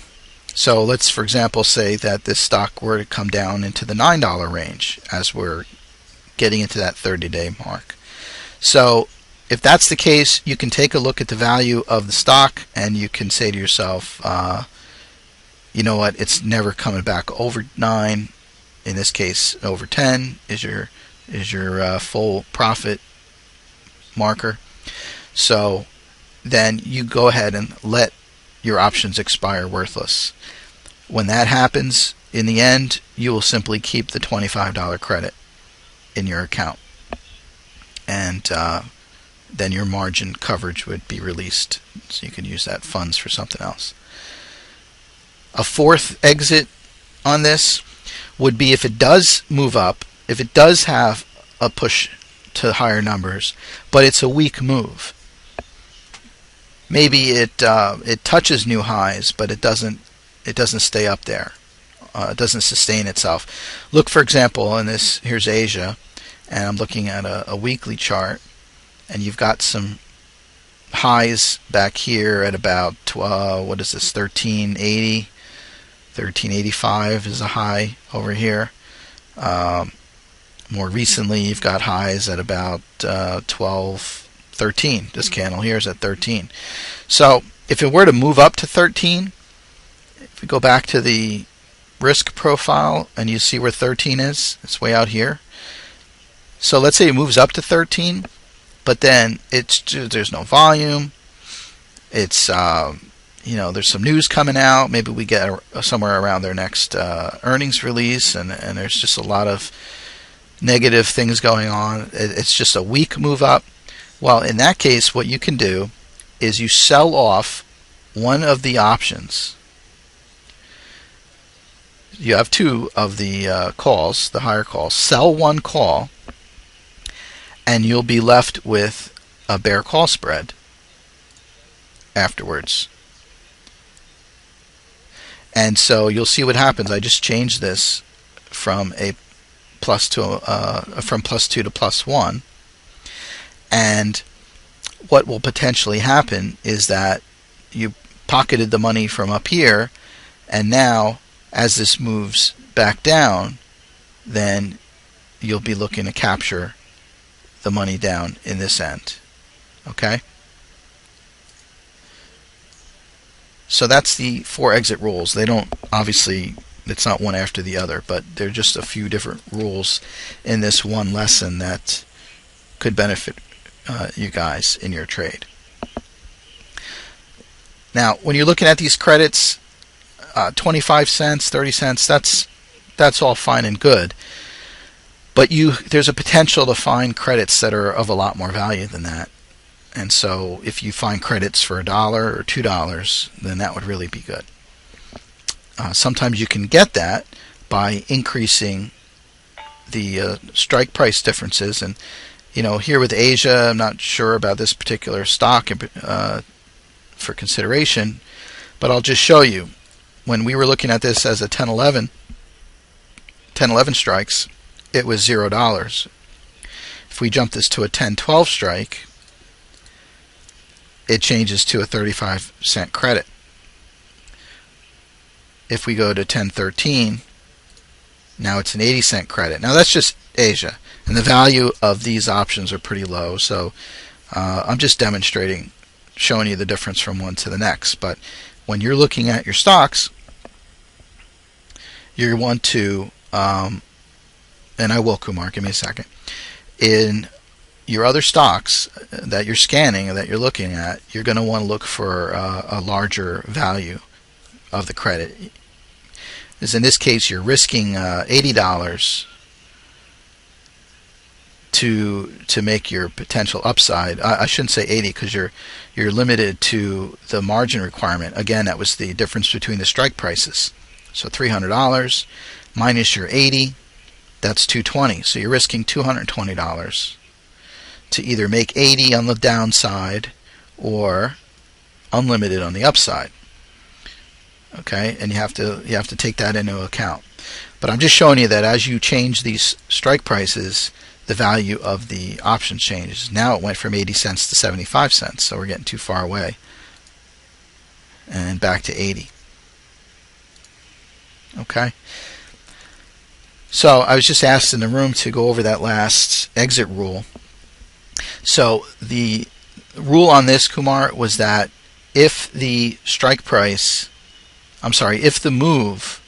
So let's, for example, say that this stock were to come down into the $9 range as we're getting into that 30-day mark. So if that's the case, you can take a look at the value of the stock and you can say to yourself, you know what, it's never coming back over 9. In this case, over 10 is your full profit marker. So then you go ahead and let your options expire worthless. When that happens, in the end, you will simply keep the $25 credit in your account, and then your margin coverage would be released, so you can use that funds for something else. A fourth exit on this would be if it does move up, if it does have a push to higher numbers, but it's a weak move. Maybe it touches new highs, but it doesn't stay up there doesn't sustain itself. Look, for example, in this, here's Asia, and I'm looking at a weekly chart, and you've got some highs back here at about what is this, 1380, 1385 is a high over here. More recently, you've got highs at about 1213. This candle here is at 13. So if it were to move up to 13, if we go back to the risk profile and you see where 13 is, it's way out here. So let's say it moves up to 13, but then there's no volume. It's there's some news coming out. Maybe we get somewhere around their next earnings release, and there's just a lot of negative things going on. It's just a weak move up. Well, in that case, what you can do is you sell off one of the options. You have two of the calls, the higher calls. Sell one call, and you'll be left with a bear call spread afterwards. And so you'll see what happens. I just changed this from a from +2 to +1, and what will potentially happen is that you pocketed the money from up here, and now as this moves back down, then you'll be looking to capture the money down in this end. Okay? So that's the 4 exit rules. They don't, obviously, it's not one after the other, but there are just a few different rules in this one lesson that could benefit you guys in your trade. Now, when you're looking at these credits, 25 cents, 30 cents, that's all fine and good. But there's a potential to find credits that are of a lot more value than that. And so if you find credits for $1 or $2, then that would really be good. Sometimes you can get that by increasing the strike price differences. And here with Asia, I'm not sure about this particular stock for consideration, but I'll just show you. When we were looking at this as a 10-11 strikes, it was $0. If we jump this to a 10-12 strike, it changes to a 35-cent credit. If we go to 10-13, now it's an 80-cent credit. Now that's just Asia, and the value of these options are pretty low, so I'm just demonstrating, showing you the difference from one to the next. But when you're looking at your stocks, you want to, and I will, Kumar, give me a second. In your other stocks that you're scanning or that you're looking at, you're going to want to look for a larger value of the credit. As in this case, you're risking $80 to make your potential upside. I shouldn't say 80 because you're limited to the margin requirement. Again, that was the difference between the strike prices. So $300 minus your 80, that's $220. So you're risking $220 to either make 80 on the downside or unlimited on the upside. Okay, and you have to take that into account. But I'm just showing you that as you change these strike prices, the value of the options changes. Now it went from 80 cents to 75 cents, so we're getting too far away. And back to 80. Okay. So I was just asked in the room to go over that last exit rule. So the rule on this, Kumar, was that if the strike price, if the move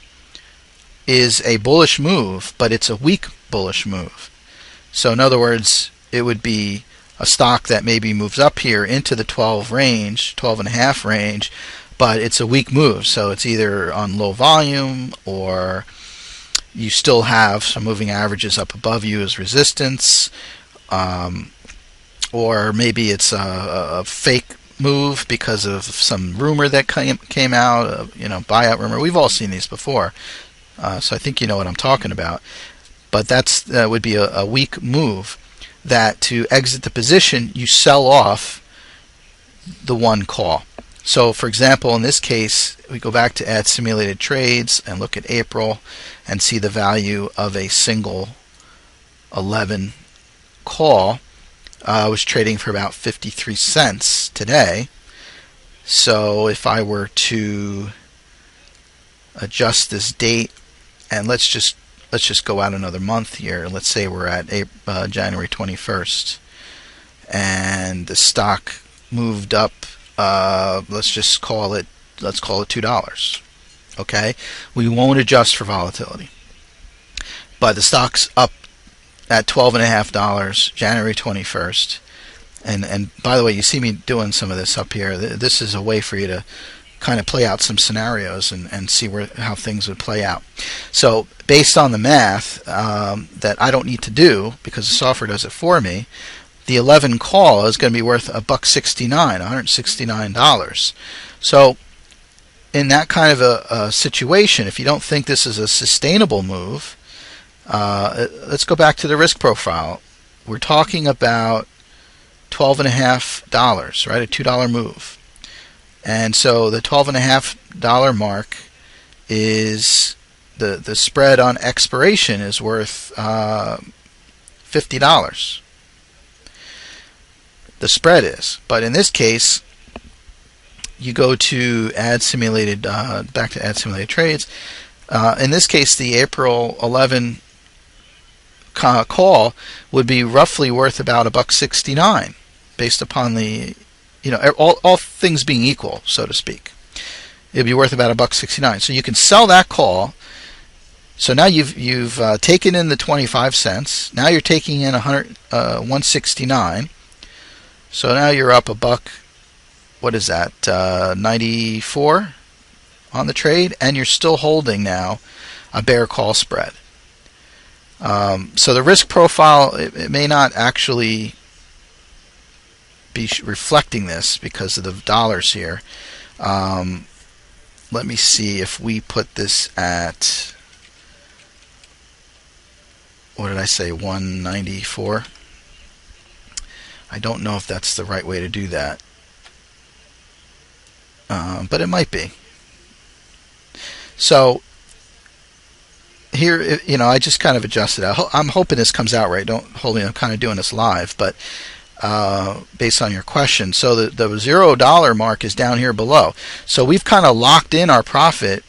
is a bullish move, but it's a weak bullish move. So in other words, it would be a stock that maybe moves up here into the 12 range, 12.5 range, but it's a weak move. So it's either on low volume, or you still have some moving averages up above you as resistance, or maybe it's a fake move because of some rumor that came out, buyout rumor. We've all seen these before, so I think you know what I'm talking about. But that would be a weak move. That to exit the position, you sell off the one call. So for example, in this case, we go back to add simulated trades and look at April and see the value of a single 11 call was trading for about 53 cents today. So if I were to adjust this date, and let's just go out another month here. Let's say we're at January 21st, and the stock moved up. Let's call it $2. Okay, we won't adjust for volatility, but the stock's up at $12.50 January 21st. And by the way, you see me doing some of this up here. This is a way for you to kind of play out some scenarios and see how things would play out. So based on the math that I don't need to do because the software does it for me, the 11 call is going to be worth $1.69, $169. So in that kind of a situation, if you don't think this is a sustainable move, let's go back to the risk profile. We're talking about $12.50, right? A $2 move. And so the $12.50 mark is the spread on expiration is worth $50. The spread is. But in this case, you go to add simulated, back to add simulated trades. In this case, the April 11 call would be roughly worth about $1.69 based upon the, all things being equal, so to speak. It would be worth about $1.69. So you can sell that call. So now you've taken in the 25 cents. Now you're taking in $1.69. So now you're up $1. What is that? 94 on the trade, and you're still holding now a bear call spread. So the risk profile, it may not actually be reflecting this because of the dollars here. Let me see if we put this at, what did I say, 194? I don't know if that's the right way to do that, but it might be. So here, I just kind of adjusted it. I'm hoping this comes out right. Don't hold me. I'm kind of doing this live, but based on your question, so the $0 mark is down here below. So we've kind of locked in our profit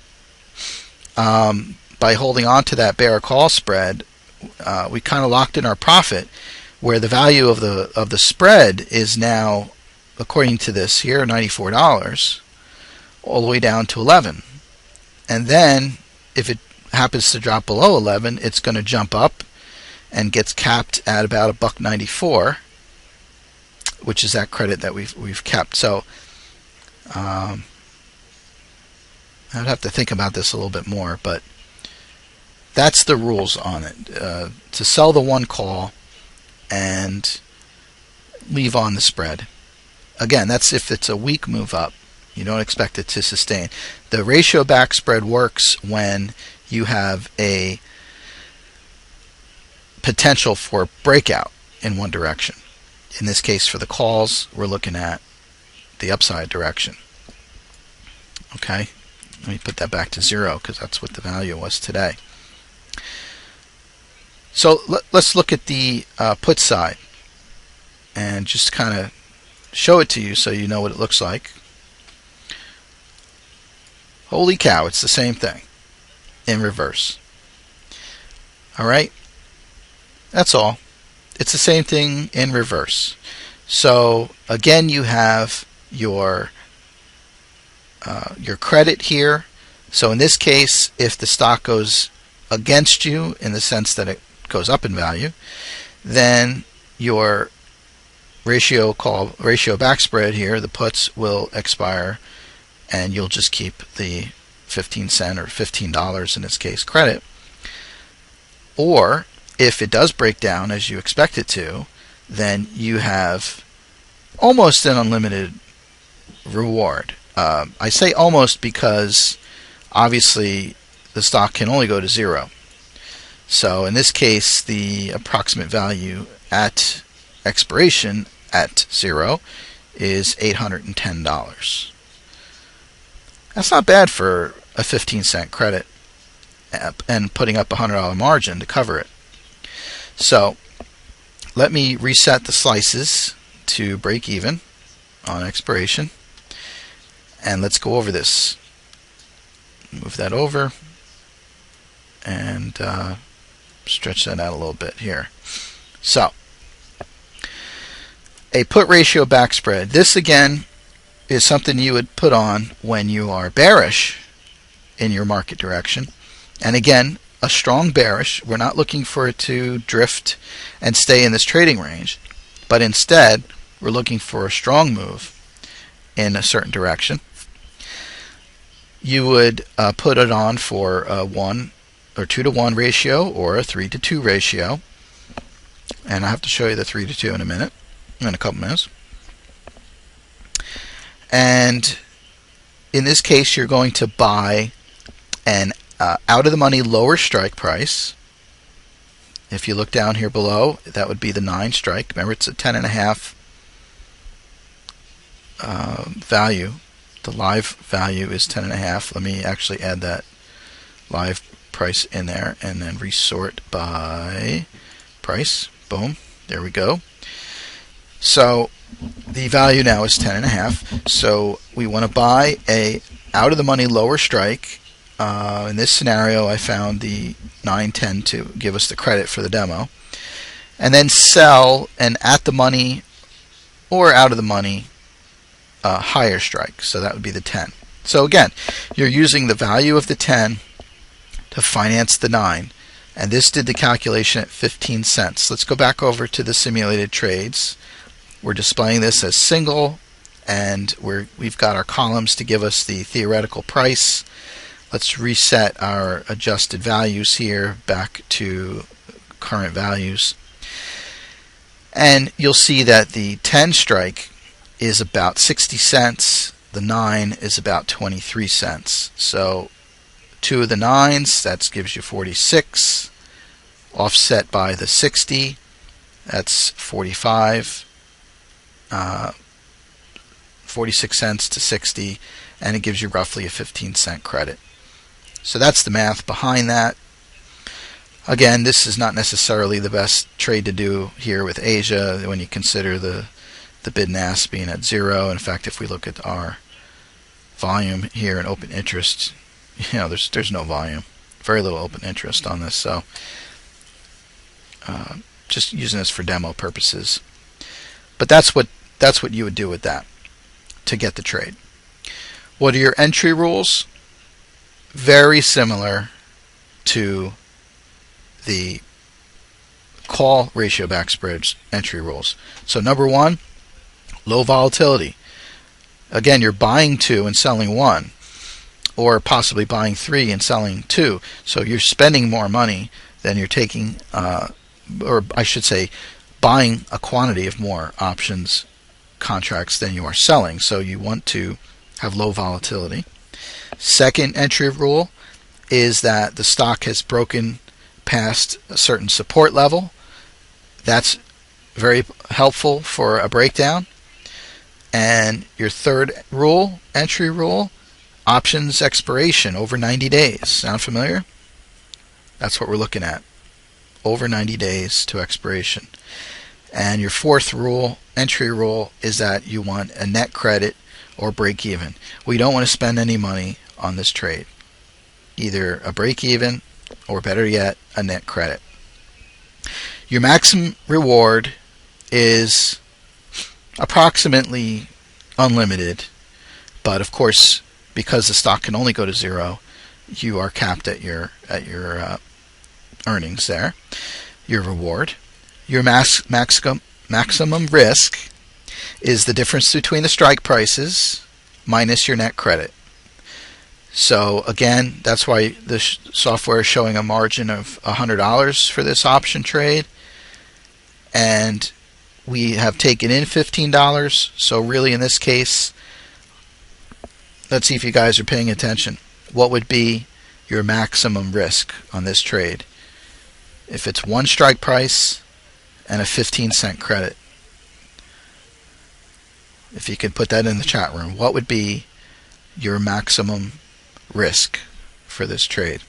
by holding on to that bear call spread. We kind of locked in our profit, where the value of the spread is now, according to this here, $94, all the way down to 11. And then if it happens to drop below 11, it's going to jump up and gets capped at about $1.94, which is that credit that we've kept. So I'd have to think about this a little bit more, but that's the rules on it. To sell the one call and leave on the spread. Again, that's if it's a weak move up. You don't expect it to sustain. The ratio backspread works when you have a potential for breakout in one direction. In this case, for the calls, we're looking at the upside direction. Okay, let me put that back to 0 because that's what the value was today. So let's look at the put side and just kind of show it to you so you know what it looks like. Holy cow, it's the same thing in reverse. Alright, that's all. It's the same thing in reverse. So again, you have your credit here. So in this case, if the stock goes against you in the sense that it goes up in value, then your ratio backspread here, the puts, will expire, and you'll just keep the 15 cent or $15 in this case credit. Or if it does break down as you expect it to, then you have almost an unlimited reward. I say almost because obviously the stock can only go to 0. So in this case, the approximate value at expiration at 0 is $810. That's not bad for a 15-cent credit and putting up a $100 margin to cover it. So let me reset the slices to break even on expiration, and let's go over this. Move that over and stretch that out a little bit here. So a put ratio backspread. This again is something you would put on when you are bearish in your market direction. And again, a strong bearish. We're not looking for it to drift and stay in this trading range, but instead we're looking for a strong move in a certain direction. You would put it on for a 1 or 2 to 1 ratio or a 3 to 2 ratio. And I'll have to show you the 3 to 2 in a couple minutes. And in this case, you're going to buy an out of the money lower strike price. If you look down here below, that would be the 9 strike. Remember, it's a 10.5 value. The live value is 10.5. Let me actually add that live price in there and then resort by price. Boom. There we go. So the value now is 10.5. So we want to buy a out of the money lower strike. In this scenario, I found the 910 to give us the credit for the demo, and then sell an at the money or out of the money higher strike. So that would be the 10. So again, you're using the value of the 10 to finance the 9, and this did the calculation at 15 cents. Let's go back over to the simulated trades. We're displaying this as single, and we've got our columns to give us the theoretical price. Let's reset our adjusted values here back to current values. And you'll see that the 10 strike is about 60 cents. The 9 is about 23 cents. So 2 of the 9s, that gives you 46. Offset by the 60, that's 45. 46 cents to 60, and it gives you roughly a 15-cent credit. So that's the math behind that. Again, this is not necessarily the best trade to do here with Asia when you consider the bid and ask being at 0. In fact, if we look at our volume here in open interest, there's no volume, very little open interest on this. So just using this for demo purposes. But that's what you would do with that to get the trade. What are your entry rules? Very similar to the call ratio backspreads entry rules. So number 1, low volatility. Again, you're buying 2 and selling 1, or possibly buying 3 and selling 2. So you're spending more money than you're taking, or I should say, buying a quantity of more options contracts than you are selling. So you want to have low volatility. Second entry rule is that the stock has broken past a certain support level. That's very helpful for a breakdown. And your third rule, entry rule, options expiration over 90 days. Sound familiar? That's what we're looking at. Over 90 days to expiration. And your fourth rule, entry rule, is that you want a net credit or break even. We don't want to spend any money on this trade. Either a break even or, better yet, a net credit. Your maximum reward is approximately unlimited, but of course, because the stock can only go to 0, you are capped at your earnings there. Your reward. Your maximum risk is the difference between the strike prices minus your net credit. So again, that's why the software is showing a margin of $100 for this option trade, and we have taken in $15. So really, in this case, let's see if you guys are paying attention. What would be your maximum risk on this trade? If it's 1 strike price and a 15-cent credit. If you could put that in the chat room, what would be your maximum risk for this trade.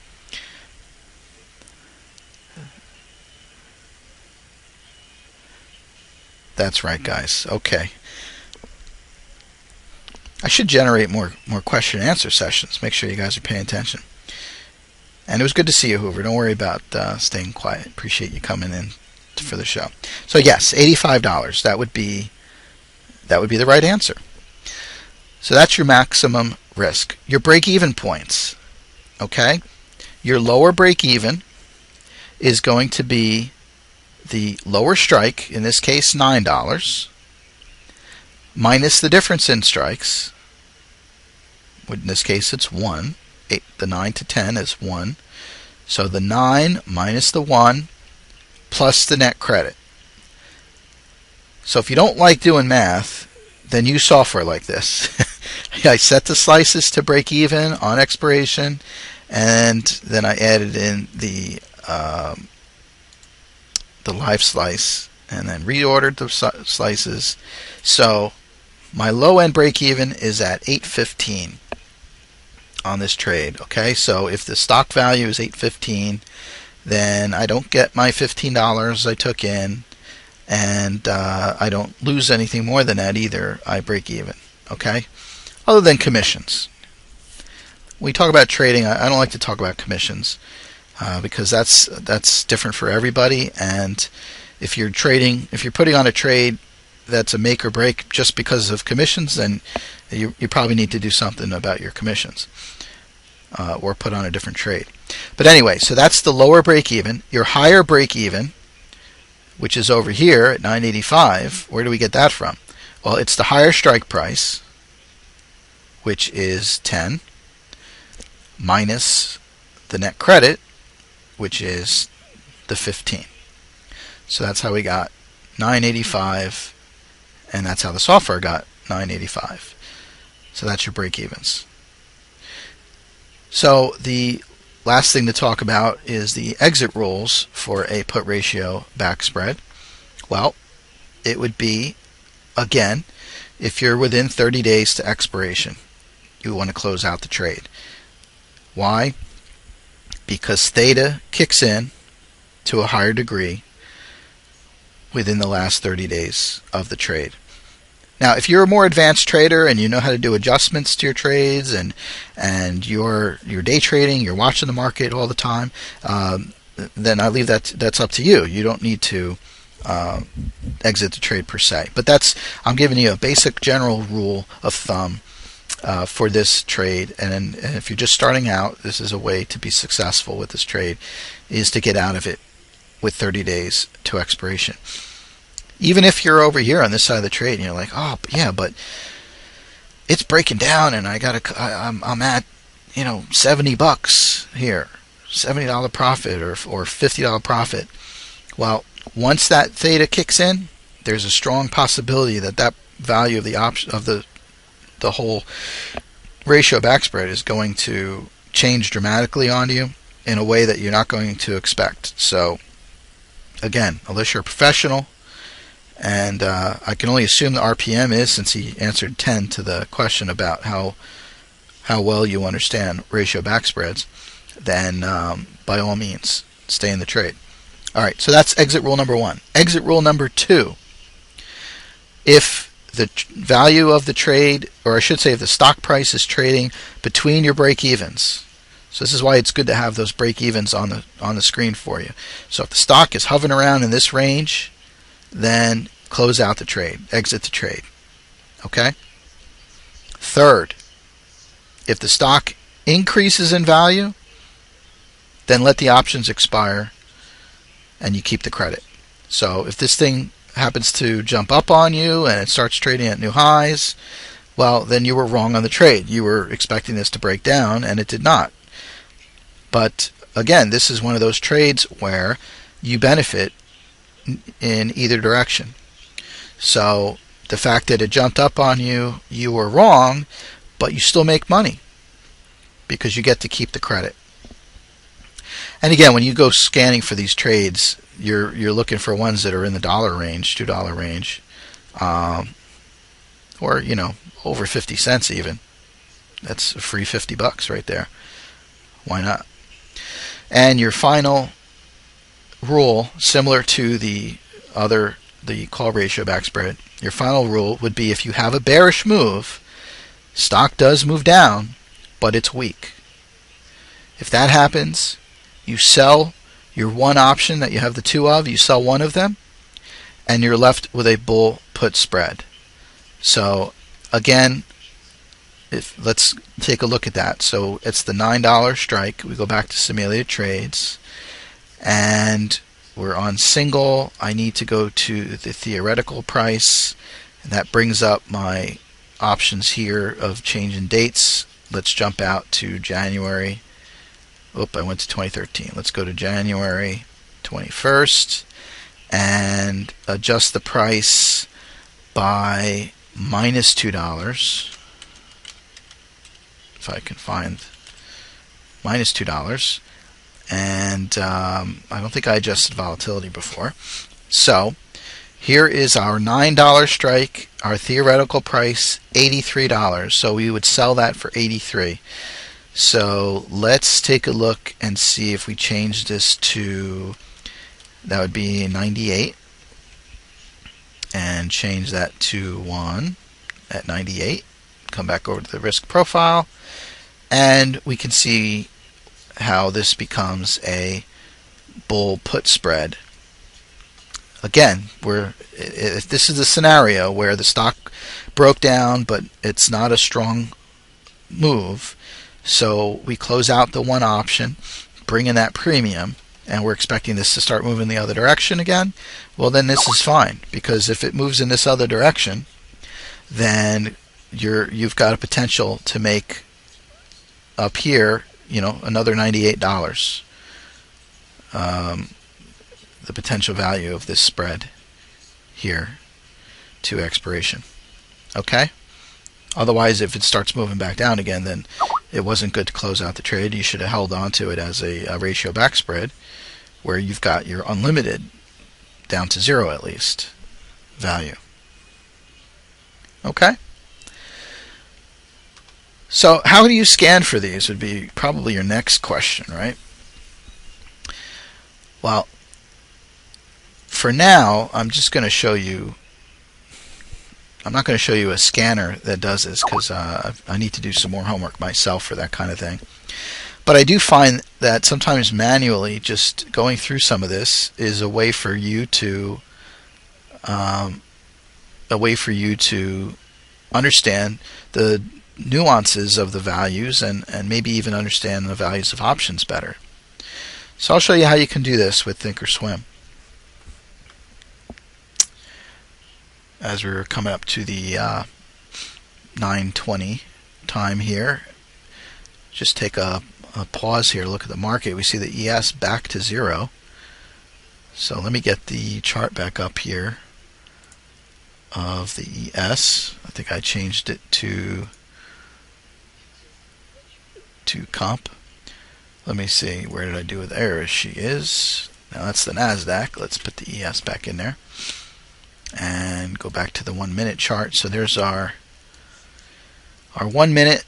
That's right, guys. Okay. I should generate more question and answer sessions. Make sure you guys are paying attention. And it was good to see you, Hoover. Don't worry about staying quiet. Appreciate you coming in for the show. So yes, $85. That would be the right answer. So that's your maximum risk. Your break-even points. Okay? Your lower break-even is going to be the lower strike, in this case $9, minus the difference in strikes. In this case it's 1. The 9 to 10 is 1. So the 9 minus the 1 plus the net credit. So if you don't like doing math, then use software like this. I set the slices to break even on expiration, and then I added in the live slice, and then reordered the slices. So my low end break even is at 815 on this trade. Okay, so if the stock value is 815, then I don't get my $15 I took in, and I don't lose anything more than that either. I break even. Okay, other than commissions. When we talk about trading, I don't like to talk about commissions because that's different for everybody. And if you're putting on a trade that's a make or break just because of commissions, then you probably need to do something about your commissions or put on a different trade. But anyway, so that's the lower break even. Your higher break even, which is over here at 985, where do we get that from? Well, it's the higher strike price, which is 10, minus the net credit, which is the 15. So that's how we got 985, and that's how the software got 985. So that's your break-evens. So the last thing to talk about is the exit rules for a put ratio backspread. Well, it would be, again, if you're within 30 days to expiration, you want to close out the trade. Why? Because theta kicks in to a higher degree within the last 30 days of the trade. Now, if you're a more advanced trader and you know how to do adjustments to your trades and you're day trading, you're watching the market all the time, then I leave that's up to you. You don't need to exit the trade per se. But I'm giving you a basic general rule of thumb for this trade, and if you're just starting out, this is a way to be successful with this trade, is to get out of it with 30 days to expiration. Even if you're over here on this side of the trade and you're like, oh yeah, but it's breaking down and I'm at $70 here, $70 profit or $50 profit. Well, once that theta kicks in, there's a strong possibility that value of the option of the whole ratio backspread is going to change dramatically on you in a way that you're not going to expect. So again, unless you're a professional, and I can only assume the RPM is, since he answered 10 to the question about how well you understand ratio backspreads, then by all means stay in the trade. Alright, so that's exit rule number 1. Exit rule number 2: if the value of the trade, or I should say if the stock price is trading between your break-evens, so this is why it's good to have those break-evens on the screen for you. So if the stock is hovering around in this range, then close out the trade, exit the trade. Okay? Third, if the stock increases in value, then let the options expire and you keep the credit. So if this thing happens to jump up on you and it starts trading at new highs, well, then you were wrong on the trade. You were expecting this to break down and it did not. But again, this is one of those trades where you benefit in either direction. So the fact that it jumped up on you, you were wrong, but you still make money because you get to keep the credit. And again, when you go scanning for these trades, you're looking for ones that are in the dollar range, $2 range, or over 50 cents even. That's a free $50 right there. Why not? And your final rule, similar to the call ratio backspread, your final rule would be if you have a bearish move, stock does move down, but it's weak. If that happens, you sell your one option that you have the two of, you sell one of them, and you're left with a bull put spread. So again, let's take a look at that. So it's the $9 strike. We go back to simulated trades, and we're on single. I need to go to the theoretical price, and that brings up my options here of change in dates. Let's jump out to January. I went to 2013. Let's go to January 21st and adjust the price by minus $2. If I can find minus $2. And I don't think I adjusted volatility before. So here is our $9 strike, our theoretical price, $83. So we would sell that for $83. So let's take a look and see if we change this to, that would be 98, and change that to 1 at 98. Come back over to the risk profile, and we can see how this becomes a bull put spread. Again, if this is a scenario where the stock broke down but it's not a strong move, so we close out the one option, bring in that premium, and we're expecting this to start moving the other direction again, well then this is fine, because if it moves in this other direction, then you've got a potential to make up here, another $98. The potential value of this spread here to expiration. Okay? Otherwise, if it starts moving back down again, then it wasn't good to close out the trade. You should have held on to it as a ratio backspread, where you've got your unlimited down to 0 at least value. Okay? So how do you scan for these would be probably your next question, right? Well, for now, I'm just going to show you, I'm not going to show you a scanner that does this, because I need to do some more homework myself for that kind of thing. But I do find that sometimes manually just going through some of this is a way for you to understand the nuances of the values, and maybe even understand the values of options better. So I'll show you how you can do this with ThinkOrSwim. As we're coming up to the 9:20 time here, just take a pause here, look at the market. We see the ES back to 0. So let me get the chart back up here of the ES. I think I changed it to comp. Let me see, where did I do with there? She is. Now that's the NASDAQ. Let's put the ES back in there and go back to the 1 minute chart. So there's our 1 minute.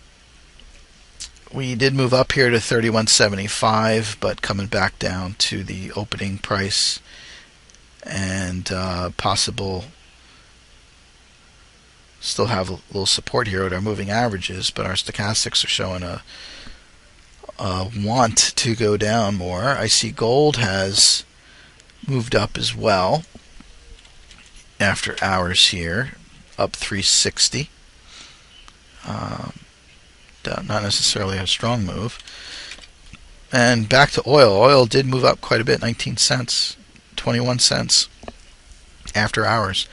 We did move up here to 31.75, but coming back down to the opening price, and possible, still have a little support here at our moving averages, but our stochastics are showing a want to go down more. I see gold has moved up as well after hours here, up 360. Not necessarily a strong move. And back to oil. Oil did move up quite a bit, 19 cents, 21 cents after hours.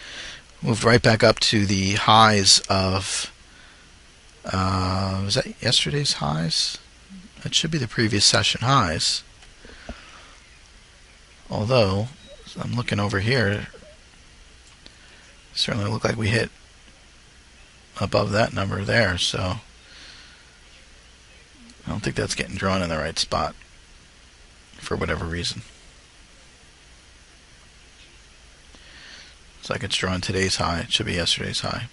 Moved right back up to the highs of, was that yesterday's highs? That should be the previous session highs. Although, I'm looking over here, certainly look like we hit above that number there, so I don't think that's getting drawn in the right spot for whatever reason. It's like it's drawn today's high. It should be yesterday's high.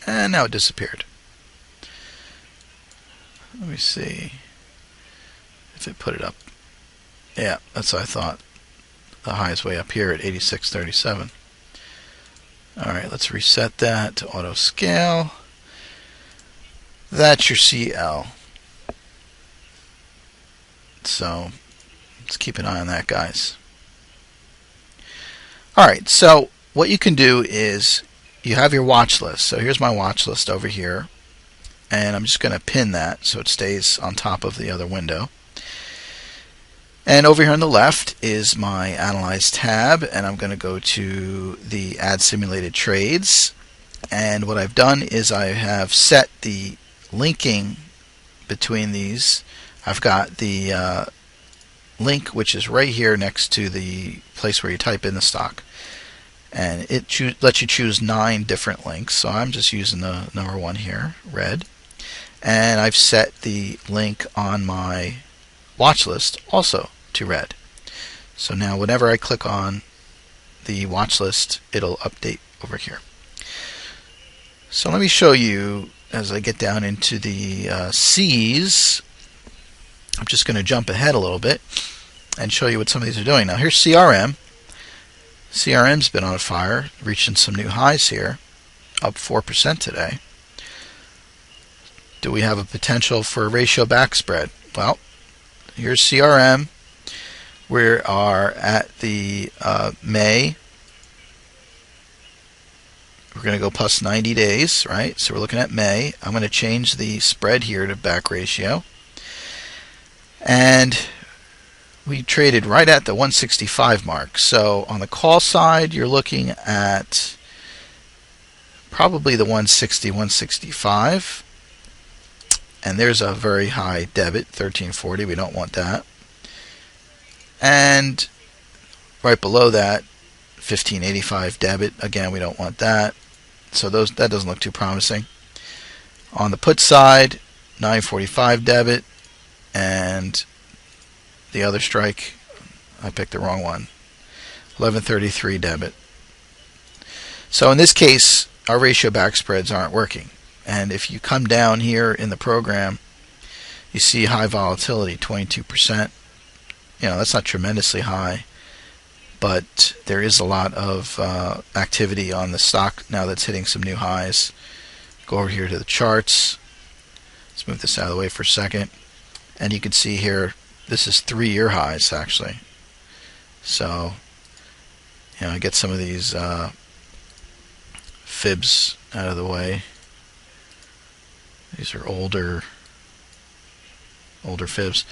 And now it disappeared. Let me see if it put it up. Yeah, that's what I thought. The high is way up here at 86.37. Alright, let's reset that to auto scale. That's your CL. So let's keep an eye on that, guys. Alright, so what you can do is you have your watch list. So here's my watch list over here. And I'm just going to pin that so it stays on top of the other window. And over here on the left is my Analyze tab, and I'm going to go to the Add Simulated Trades. And what I've done is I have set the linking between these. I've got the link, which is right here next to the place where you type in the stock. And it lets you choose 9 different links. So I'm just using the number 1 here, red. And I've set the link on my watch list also to red. So now whenever I click on the watch list, it'll update over here. So let me show you as I get down into the C's. I'm just going to jump ahead a little bit and show you what some of these are doing. Now here's CRM. CRM's been on fire, reaching some new highs here, up 4% today. Do we have a potential for a ratio backspread? Well, here's CRM. We are at the May. We're going to go plus 90 days, right? So we're looking at May. I'm going to change the spread here to back ratio. And we traded right at the 165 mark. So on the call side, you're looking at probably the 160, 165. And there's a very high debit, 1340. We don't want that. And right below that, 1585 debit. Again, we don't want that. So that doesn't look too promising. On the put side, 945 debit. And the other strike, I picked the wrong one, 1133 debit. So in this case, our ratio backspreads aren't working. And if you come down here in the program, you see high volatility, 22%. You know, that's not tremendously high, but there is a lot of activity on the stock now that's hitting some new highs. Go over here to the charts. Let's move this out of the way for a second. And you can see here, this is 3-year highs actually. So, you know, I get some of these fibs out of the way. These are older fibs.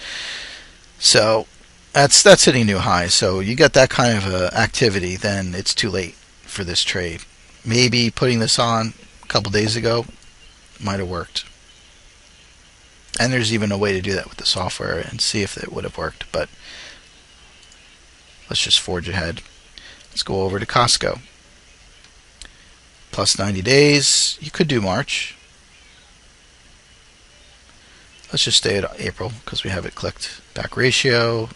So that's hitting new highs. So you got that kind of activity, then it's too late for this trade. Maybe putting this on a couple days ago might have worked. And there's even a way to do that with the software and see if it would have worked. But let's just forge ahead. Let's go over to Costco. Plus 90 days. You could do March. Let's just stay at April because we have it clicked. Back ratio.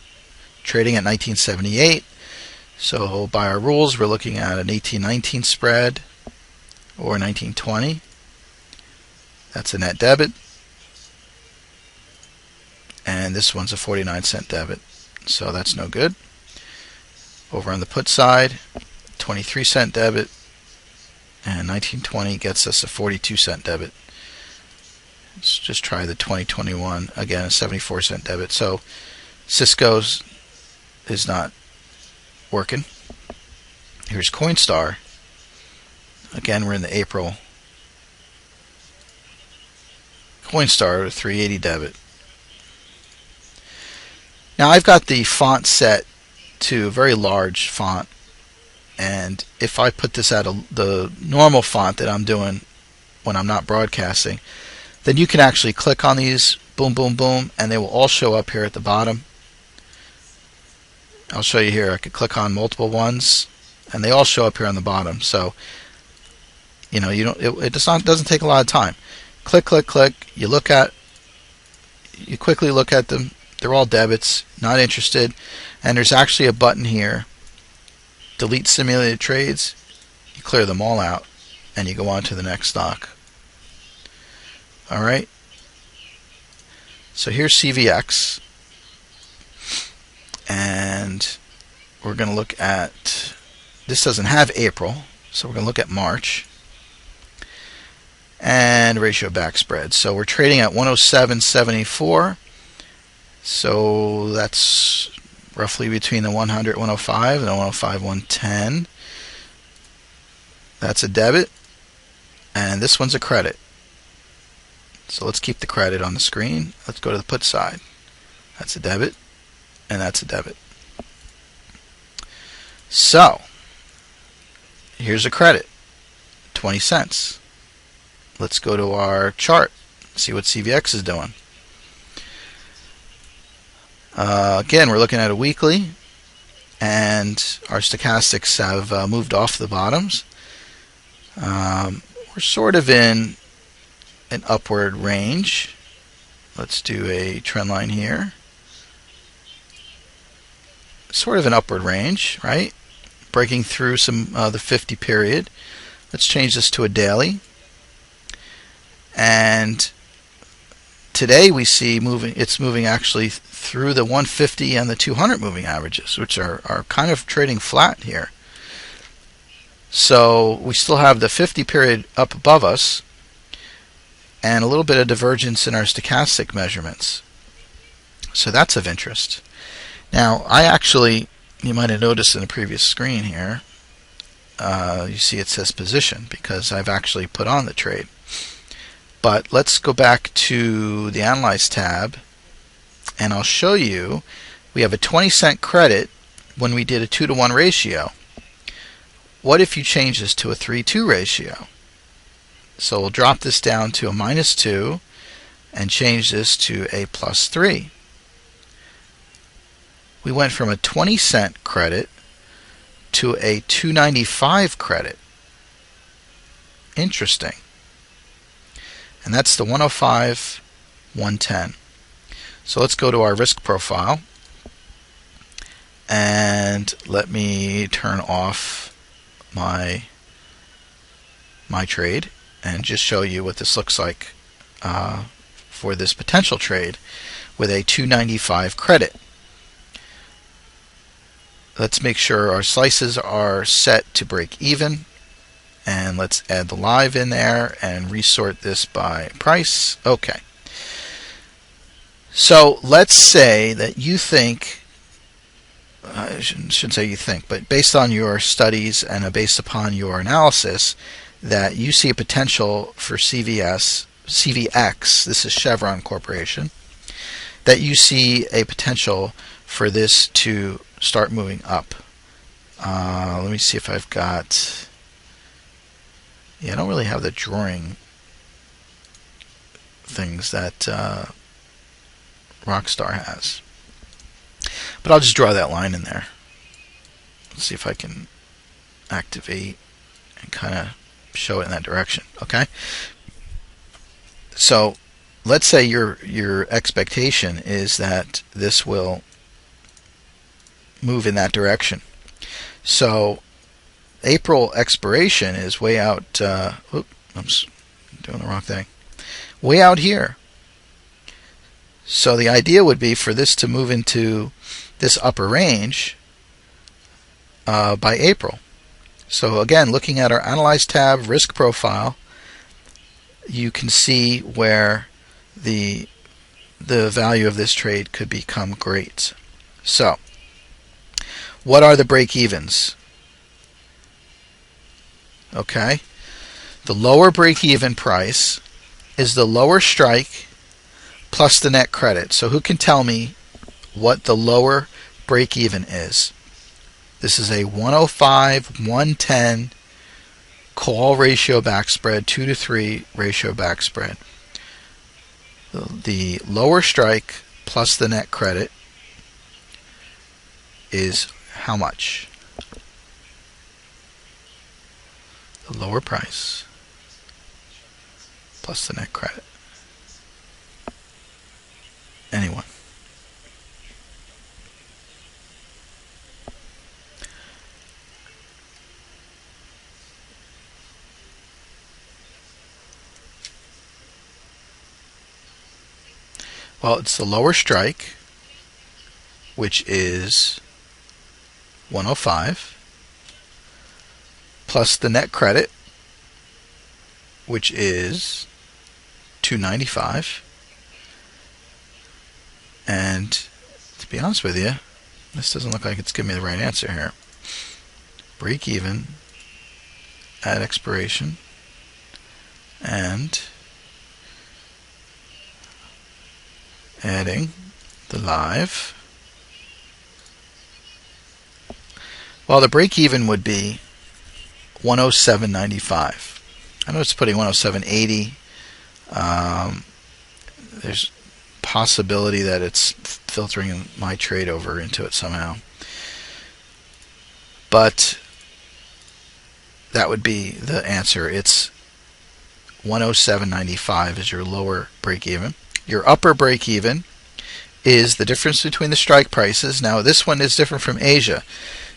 Trading at 1978. So by our rules, we're looking at an 1819 spread or 1920. That's a net debit. And this one's a 49-cent debit. So that's no good. Over on the put side, 23-cent debit. And 1920 gets us a 42-cent debit. Let's just try the 2021. Again, a 74-cent debit. So Cisco's is not working. Here's Coinstar. Again, we're in the April. Coinstar, 380 debit. Now I've got the font set to a very large font, and if I put this at the normal font that I'm doing when I'm not broadcasting, then you can actually click on these, boom, boom, boom, and they will all show up here at the bottom. I'll show you here. I could click on multiple ones, and they all show up here on the bottom. So, you know, it doesn't take a lot of time. Click, click, click. You quickly look at them. They're all debits. Not interested. And there's actually a button here. Delete simulated trades. You clear them all out, and you go on to the next stock. All right. So here's CVX, and we're going to look at, this doesn't have April, so we're going to look at March, and ratio backspread. So we're trading at 107.74, so that's roughly between the 100, 105 and the 105, 110. That's a debit, and this one's a credit. So let's keep the credit on the screen. Let's go to the put side. That's a debit, and that's a debit. So here's a credit, 20 cents. Let's go to our chart, see what CVX is doing. Again, we're looking at a weekly, and our stochastics have moved off the bottoms. We're sort of in an upward range. Let's do a trend line here. Sort of an upward range, right? Breaking through some the 50 period. Let's change this to a daily. And today we see it's moving actually through the 150 and the 200 moving averages, which are kind of trading flat here. So we still have the 50 period up above us, and a little bit of divergence in our stochastic measurements. So that's of interest. Now, I actually, you might have noticed in the previous screen here, you see it says position because I've actually put on the trade. But let's go back to the Analyze tab, and I'll show you we have a 20-cent credit when we did a 2-to-1 ratio. What if you change this to a 3-2 ratio? So we'll drop this down to a -2 and change this to a +3. We went from a 20-cent credit to a 2.95 credit. Interesting. And that's the 105, 110. So let's go to our risk profile, and let me turn off my trade and just show you what this looks like for this potential trade with a 2.95 credit. Let's make sure our slices are set to break even, and let's add the live in there and resort this by price. Okay. So let's say that you think, I shouldn't say you think, but based on your studies and based upon your analysis, that you see a potential for CVX, this is Chevron Corporation, that you see a potential for this to start moving up. Let me see if I've got, I don't really have the drawing things that Rockstar has. But I'll just draw that line in there. Let's see if I can activate and kind of show it in that direction. Okay? So let's say your expectation is that this will move in that direction. So April expiration is way out. I'm doing the wrong thing. Way out here. So the idea would be for this to move into this upper range by April. So again, looking at our Analyze tab, Risk Profile, you can see where the value of this trade could become great. So, what are the break-evens? Okay, the lower break-even price is the lower strike plus the net credit. So who can tell me what the lower break-even is? This is a 105, 110 call ratio backspread, 2-to-3 ratio backspread. The lower strike plus the net credit is how much? The lower price plus the net credit. Anyone? Well, it's the lower strike, which is 105, plus the net credit, which is 295. And to be honest with you, this doesn't look like it's giving me the right answer here. Break even at expiration and adding the live. Well, the break even would be 107.95. I know it's putting 107.80. There's possibility that it's filtering my trade over into it somehow. But that would be the answer. It's 107.95 is your lower break even. Your upper break even is the difference between the strike prices. Now this one is different from Asia.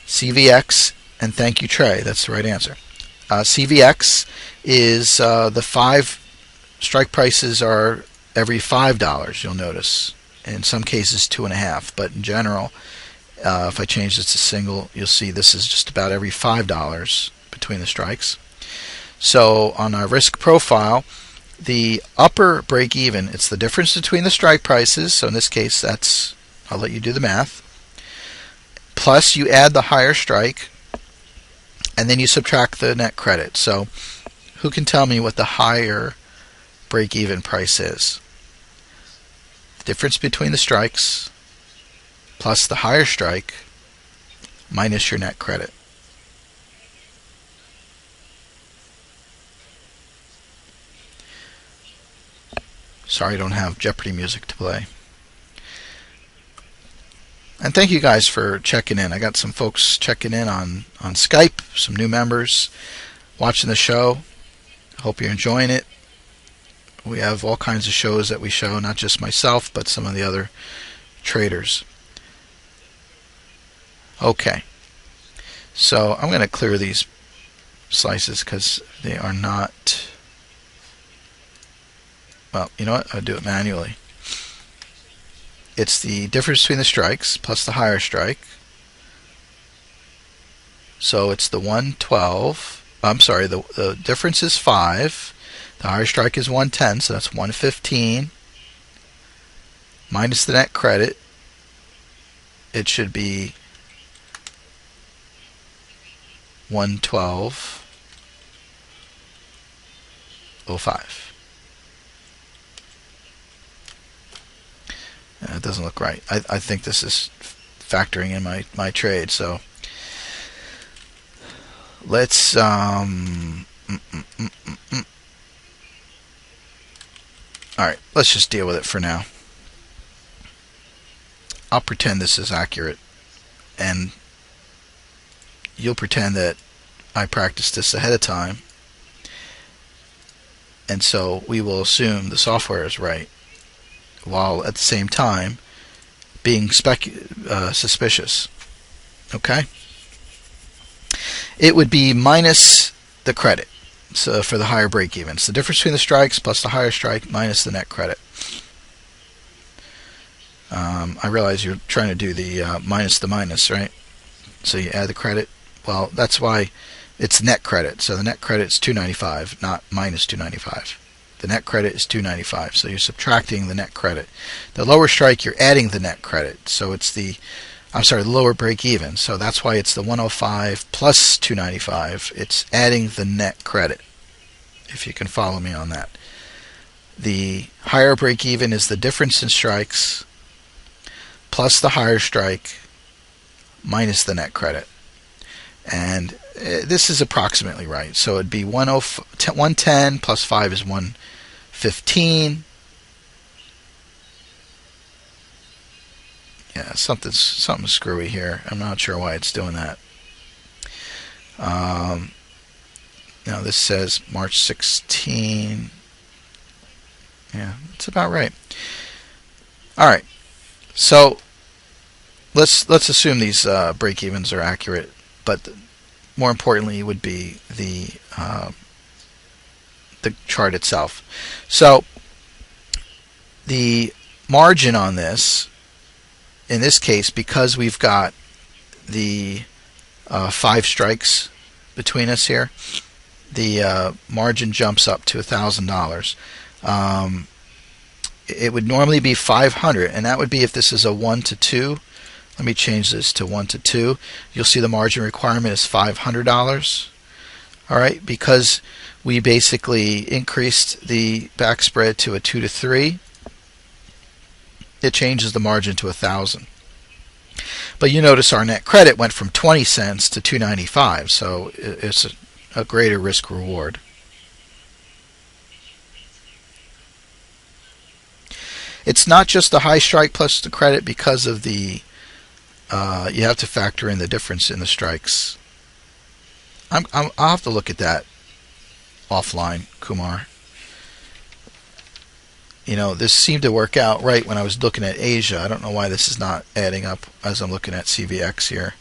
CVX and thank you Trey. That's the right answer. CVX is the 5 strike prices are every $5. You'll notice in some cases 2.5, but in general, if I change this to single, you'll see this is just about every $5 between the strikes. So on our risk profile, the upper break even, it's the difference between the strike prices. So in this case, that's, I'll let you do the math. Plus you add the higher strike, and then you subtract the net credit. So who can tell me what the higher break even price is? The difference between the strikes plus the higher strike minus your net credit. Sorry I don't have Jeopardy music to play. And thank you guys for checking in. I got some folks checking in on Skype, some new members watching the show. Hope you're enjoying it. We have all kinds of shows that we show, not just myself, but some of the other traders. Okay. So I'm going to clear these slices because they are not... Well, you know what? I'll do it manually. It's the difference between the strikes plus the higher strike. So it's the 112. I'm sorry, the difference is 5. The higher strike is 110, so that's 115. Minus the net credit, it should be 112.05. It doesn't look right. I think this is factoring in my trade. So let's all right, let's just deal with it for now. I'll pretend this is accurate, and you'll pretend that I practiced this ahead of time, and so we will assume the software is right, while at the same time being suspicious. Okay? It would be minus the credit. So for the higher break even, it's the difference between the strikes plus the higher strike minus the net credit. I realize you're trying to do the minus the minus, right? So you add the credit. Well, that's why it's net credit. So the net credit is 295, not minus 295. The net credit is 295, so you're subtracting the net credit. The lower strike, you're adding the net credit. So it's the lower break even. So that's why it's the 105 plus 295. It's adding the net credit, if you can follow me on that. The higher break even is the difference in strikes plus the higher strike minus the net credit. And this is approximately right. So it'd be 110 plus 5 is 115. Yeah, something's screwy here. I'm not sure why it's doing that. Now this says March 16. Yeah, it's about right. All right. So let's assume these break-evens are accurate, but more importantly would be the chart itself. So the margin on this, in this case, because we've got the 5 strikes between us here, the margin jumps up to $1,000. It would normally be 500, and that would be if this is a 1 to 2. Let me change this to 1 to 2. You'll see the margin requirement is $500. All right, because we basically increased the backspread to a 2 to 3, it changes the margin to 1,000. But you notice our net credit went from 20 cents to 2.95, so it's a greater risk reward. It's not just the high strike plus the credit because of the you have to factor in the difference in the strikes. I'll have to look at that offline, Kumar. You know, this seemed to work out right when I was looking at Asia. I don't know why this is not adding up as I'm looking at CVX here.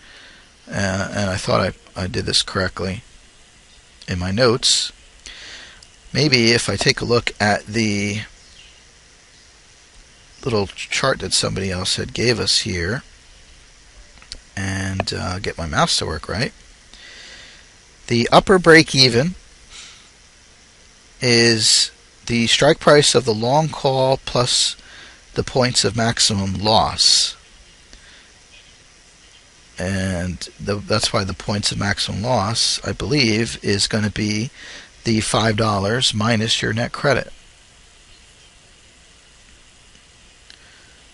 And I thought I did this correctly in my notes. Maybe if I take a look at the little chart that somebody else had gave us here and get my mouse to work right. The upper break even is the strike price of the long call plus the points of maximum loss. And that's why the points of maximum loss, I believe, is going to be the $5 minus your net credit.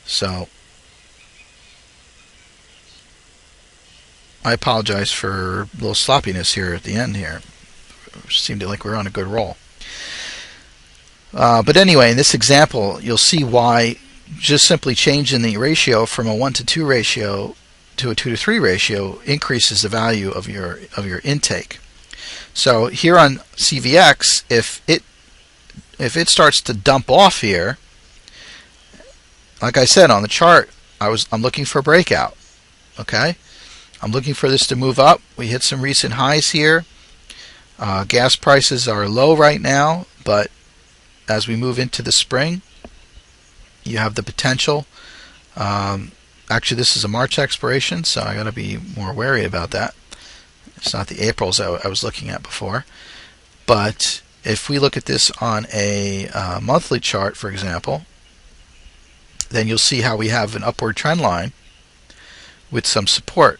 So I apologize for a little sloppiness here at the end here. It seemed like we're on a good roll. But anyway, in this example, you'll see why just simply changing the ratio from a 1 to 2 ratio to a 2 to 3 ratio increases the value of your intake. So here on CVX, if it starts to dump off here, like I said on the chart, I'm looking for a breakout. Okay, I'm looking for this to move up. We hit some recent highs here. Gas prices are low right now, but as we move into the spring, you have the potential. Actually, this is a March expiration, so I got to be more wary about that. It's not the Aprils I was looking at before. But if we look at this on a monthly chart, for example, then you'll see how we have an upward trend line with some support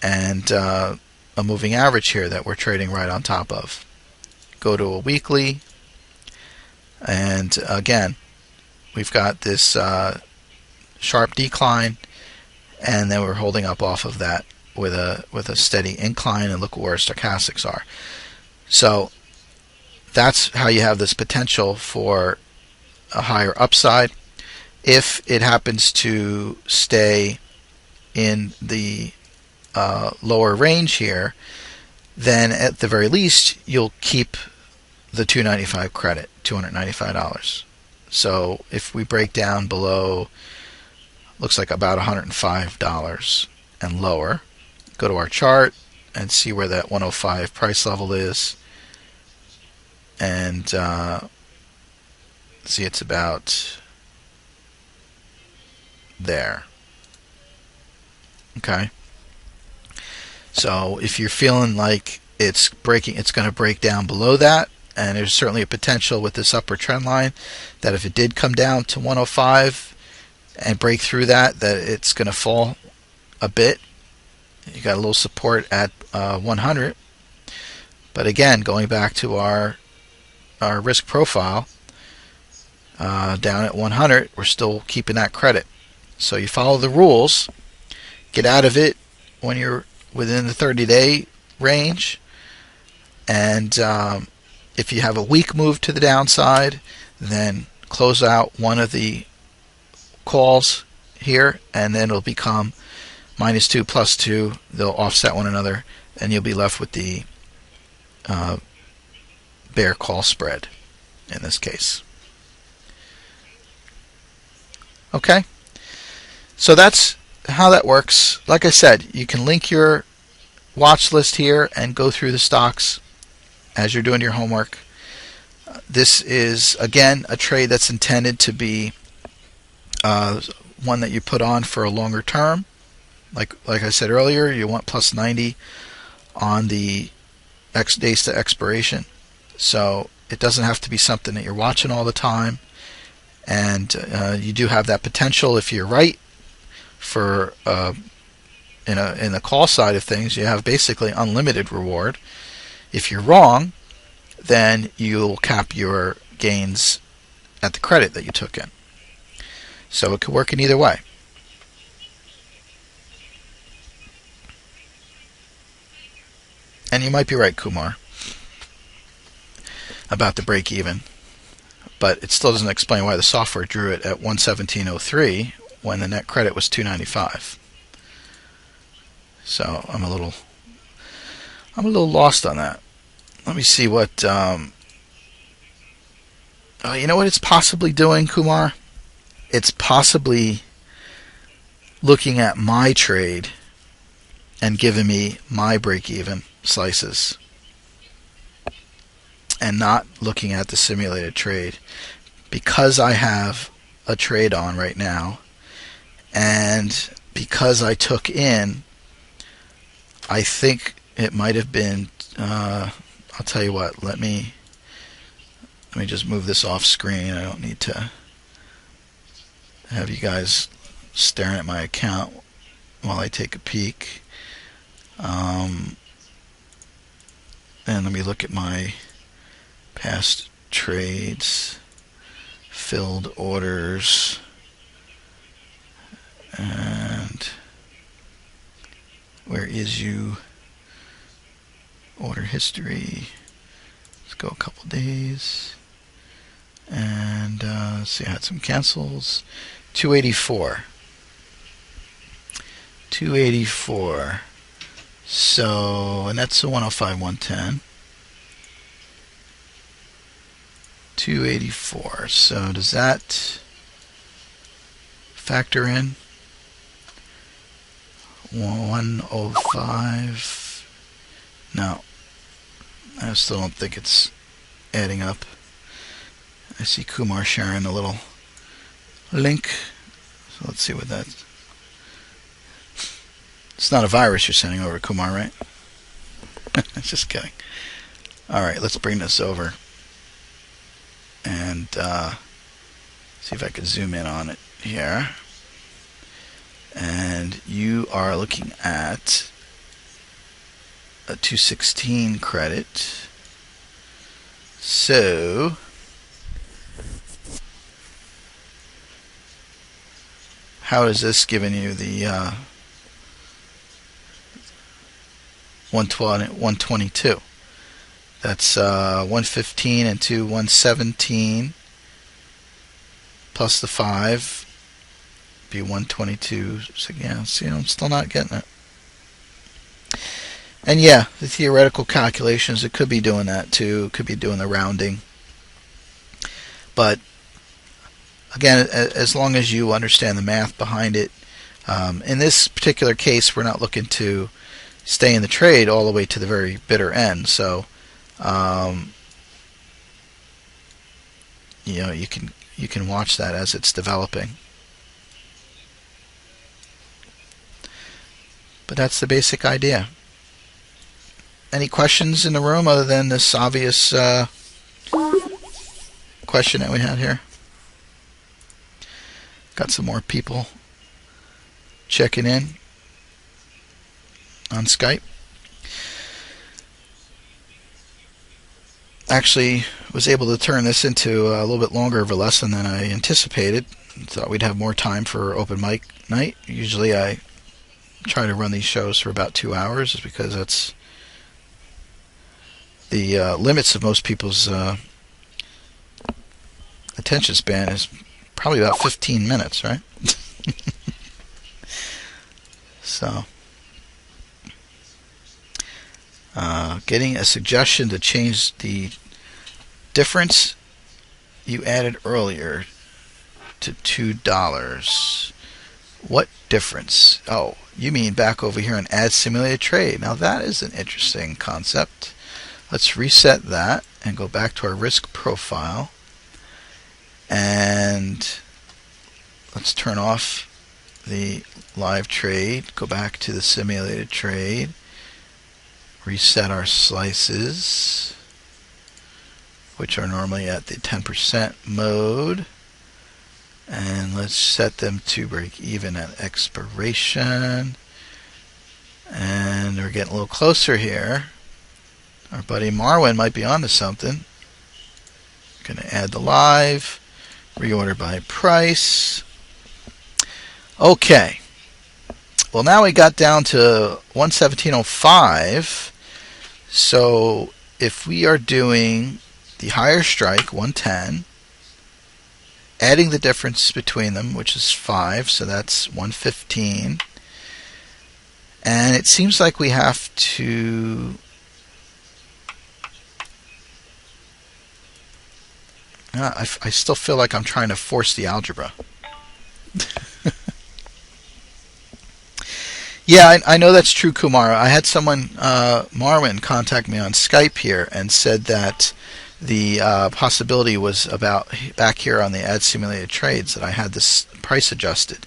and a moving average here that we're trading right on top of. Go to a weekly, and again, we've got this sharp decline, and then we're holding up off of that with a steady incline, and look where our stochastics are. So that's how you have this potential for a higher upside. If it happens to stay in the lower range here, then at the very least you'll keep the $295 credit, $295. So if we break down below, looks like about $105 and lower, go to our chart and see where that 105 price level is, and see it's about there. Okay, so if you're feeling like it's going to break down below that, and there's certainly a potential with this upper trend line that if it did come down to 105 and break through that it's going to fall a bit. You got a little support at 100, but again, going back to our risk profile, down at 100, we're still keeping that credit. So you follow the rules, get out of it when you're within the 30-day range, and if you have a weak move to the downside, then close out one of the calls here, and then it'll become -2 +2. They'll offset one another, and you'll be left with the bear call spread in this case. Okay, so that's how that works. Like I said, you can link your watch list here and go through the stocks as you're doing your homework. This is, again, a trade that's intended to be one that you put on for a longer term. Like I said earlier, you want plus 90 on the X days to expiration. So it doesn't have to be something that you're watching all the time. And you do have that potential if you're right for in the call side of things. You have basically unlimited reward. If you're wrong, then you'll cap your gains at the credit that you took in. So it could work in either way. And you might be right, Kumar, about the break even. But it still doesn't explain why the software drew it at 117.03 when the net credit was 295. So I'm a little lost on that. Let me see what you know what it's possibly doing, Kumar? It's possibly looking at my trade and giving me my break-even slices and not looking at the simulated trade, because I have a trade on right now, and because I took in, I think it might have been I'll tell you what, let me just move this off screen. I don't need to have you guys staring at my account while I take a peek. And let me look at my past trades, filled orders, and where is you? Order history. Let's go a couple days. And see, I had some cancels. 284. 284. So, and that's a 105, 110. 284. So does that factor in 105? No. I still don't think it's adding up. I see Kumar sharing a little link. So let's see what that... It's not a virus you're sending over, Kumar, right? Just kidding. Alright, let's bring this over and see if I can zoom in on it here. And you are looking at a 216 credit. So how is this giving you the 122? That's 115 into 117 plus the 5 be 122. So yeah, see, I'm still not getting it. And yeah, the theoretical calculations, it could be doing that too. It could be doing the rounding. But again, as long as you understand the math behind it, in this particular case, we're not looking to stay in the trade all the way to the very bitter end. So, you know, you can watch that as it's developing. But that's the basic idea. Any questions in the room other than this obvious question that we had here? Got some more people checking in on Skype. Actually, was able to turn this into a little bit longer of a lesson than I anticipated. Thought we'd have more time for open mic night. Usually I try to run these shows for about 2 hours, because that's the limits of most people's attention span is probably about 15 minutes, right? So, getting a suggestion to change the difference you added earlier to $2. What difference? Oh, you mean back over here and add simulated trade. Now that is an interesting concept. Let's reset that and go back to our risk profile. And let's turn off the live trade, go back to the simulated trade, reset our slices, which are normally at the 10% mode, and let's set them to break even at expiration. And we're getting a little closer here. Our buddy Marwan might be onto something. Going to add the live, reorder by price. Okay. Well, now we got down to 117.05. So if we are doing the higher strike, 110, adding the difference between them, which is 5, so that's 115. And it seems like we have to I still feel like I'm trying to force the algebra. Yeah, I know that's true, Kumar. I had someone, Marwan, contact me on Skype here and said that the possibility was about back here on the Add Simulated Trades that I had this price adjusted.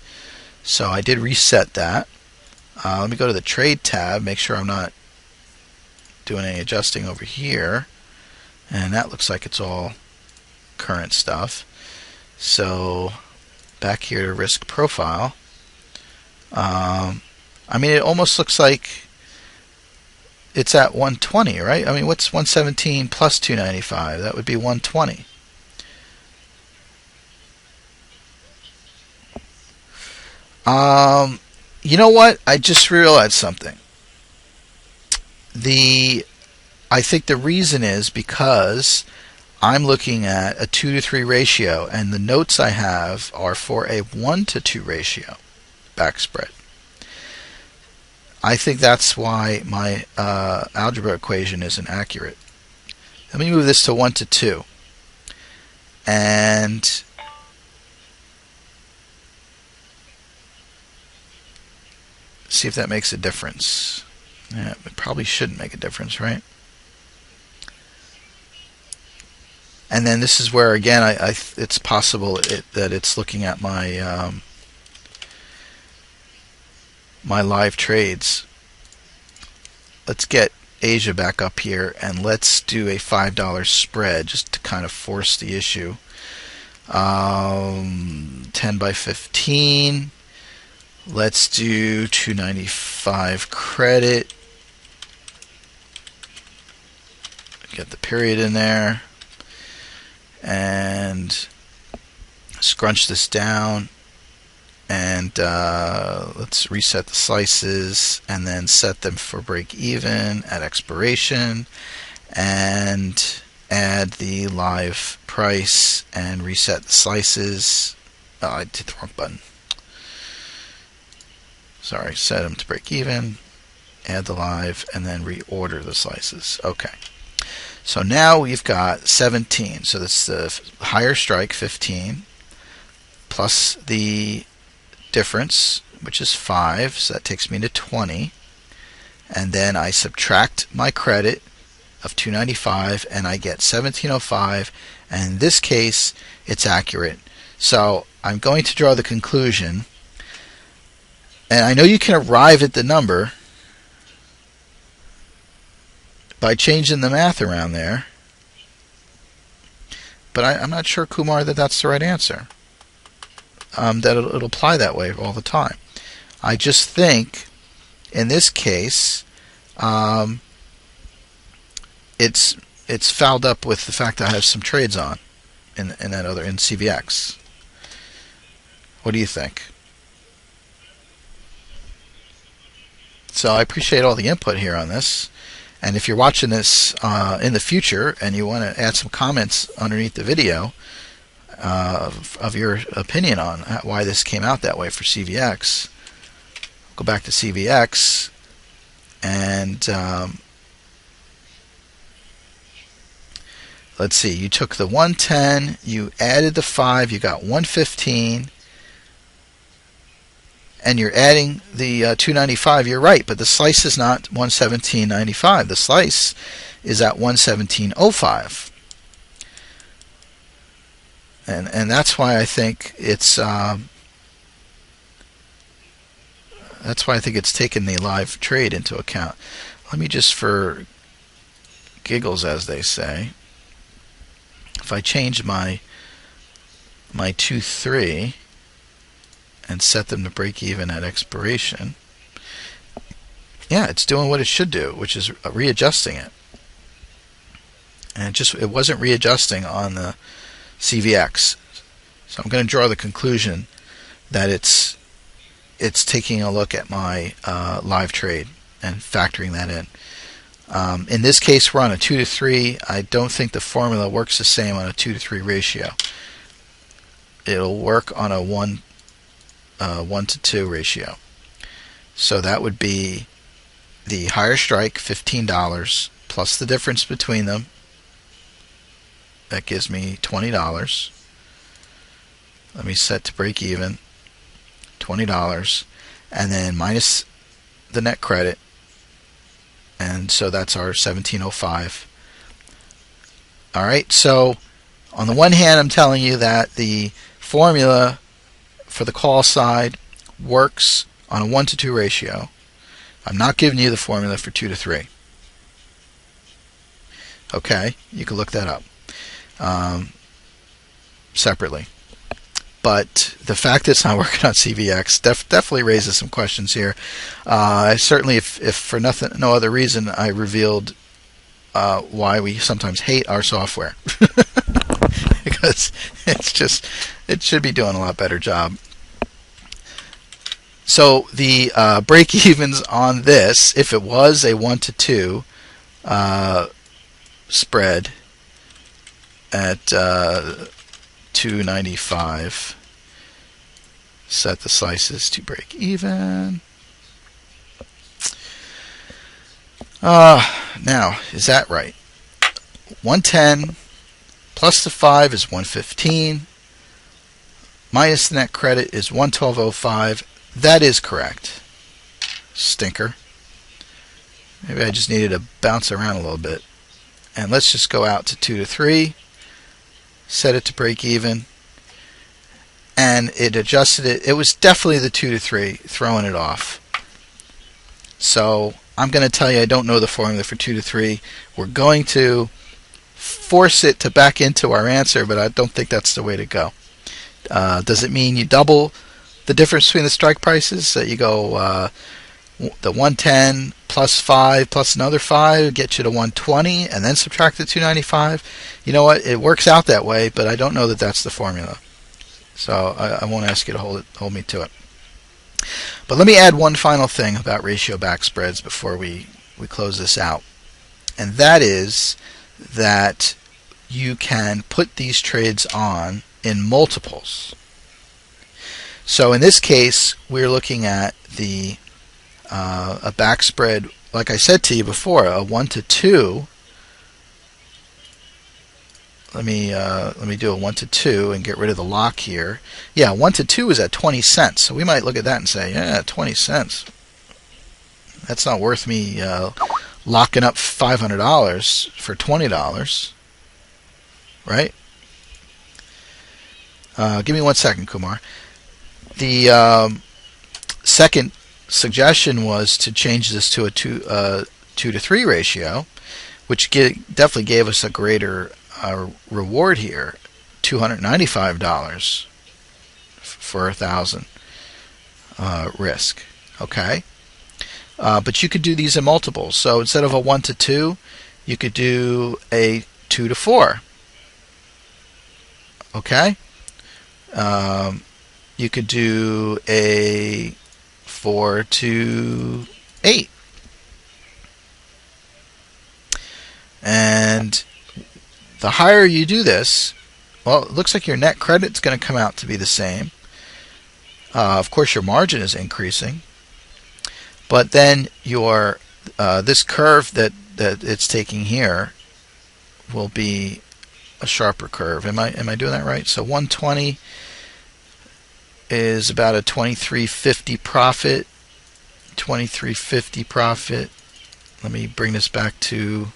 So I did reset that. Let me go to the Trade tab, make sure I'm not doing any adjusting over here. And that looks like it's all current stuff. So back here to Risk Profile. I mean, it almost looks like it's at 120, right? I mean, what's 117 plus 295? That would be 120. You know what? I just realized something. I think the reason is because I'm looking at a 2 to 3 ratio, and the notes I have are for a 1 to 2 ratio backspread. I think that's why my algebra equation isn't accurate. Let me move this to 1 to 2. And see if that makes a difference. Yeah, it probably shouldn't make a difference, right? And then this is where, again, it's possible that it's looking at my my live trades. Let's get Asia back up here, and let's do a $5 spread just to kind of force the issue. 10 by 15. Let's do 295 credit. Get the period in there. And scrunch this down. And let's reset the slices and then set them for break even at expiration. And add the live price and reset the slices. Oh, I did the wrong button. Sorry, set them to break even, add the live, and then reorder the slices. Okay. So now we've got 17. So that's the higher strike, 15, plus the difference, which is 5. So that takes me to 20. And then I subtract my credit of 295, and I get 1705. And in this case, it's accurate. So I'm going to draw the conclusion. And I know you can arrive at the number by changing the math around there, but I'm not sure, Kumar, that that's the right answer. That it'll apply that way all the time. I just think in this case it's fouled up with the fact that I have some trades on in CVX. What do you think? So I appreciate all the input here on this. And if you're watching this in the future and you want to add some comments underneath the video of your opinion on why this came out that way for CVX, go back to CVX and let's see, you took the 110, you added the 5, you got 115, and you're adding the 295, you're right, but the slice is not 117.95. The slice is at 117.05. And that's why I think it's That's why I think it's taken the live trade into account. Let me just, for giggles, as they say, if I change my 2-3 and set them to break even at expiration, yeah, it's doing what it should do, which is readjusting it. And it wasn't readjusting on the CVX. So I'm going to draw the conclusion that it's taking a look at my live trade and factoring that in. In this case, we're on a 2-to-3. I don't think the formula works the same on a 2-to-3 ratio. It'll work on a 1-to-2 ratio. So that would be the higher strike, $15, plus the difference between them. That gives me $20. Let me set to break even, $20, and then minus the net credit, and so that's our $17.05. Alright, so on the one hand, I'm telling you that the formula for the call side works on a 1-to-2 ratio. I'm not giving you the formula for 2-to-3. Okay, you can look that up separately. But the fact that it's not working on CVX definitely raises some questions here. Certainly, if for no other reason, I revealed why we sometimes hate our software. Because it should be doing a lot better job. So the break-evens on this, if it was a 1-to-2 spread at 295, set the slices to break even. Now, is that right? 110 plus the 5 is 115, minus the net credit is 112.05. That is correct. Stinker. Maybe I just needed to bounce around a little bit. And let's just go out to 2-to-3, set it to break even, and it adjusted it. It was definitely the 2-to-3 throwing it off. So I'm going to tell you I don't know the formula for 2-to-3. We're going to force it to back into our answer, but I don't think that's the way to go. Does it mean you double the difference between the strike prices? So you go the 110 plus 5 plus another 5 get you to 120, and then subtract the 295. You know what? It works out that way, but I don't know that that's the formula. So I won't ask you to hold me to it. But let me add one final thing about ratio backspreads before we close this out. And that is that you can put these trades on in multiples. So in this case, we're looking at a backspread, like I said to you before, a 1-to-2. Let me do a 1-to-2 and get rid of the lock here. Yeah, 1-to-2 is at 20 cents. So we might look at that and say, yeah, 20 cents. That's not worth me locking up $500 for $20, right? Give me 1 second, Kumar. The second suggestion was to change this to a 2-to-3 ratio, which definitely gave us a greater reward here, $295 for 1,000 risk. Okay, but you could do these in multiples. So instead of a 1-to-2, you could do a 2-to-4. Okay, you could do a 4-to-8. And the higher you do this, well, it looks like your net credit's going to come out to be the same. Of course, your margin is increasing, but then your this curve that it's taking here will be a sharper curve. Am I doing that right? So 120 is about a 23.50 profit. 23.50 profit. Let me bring this back to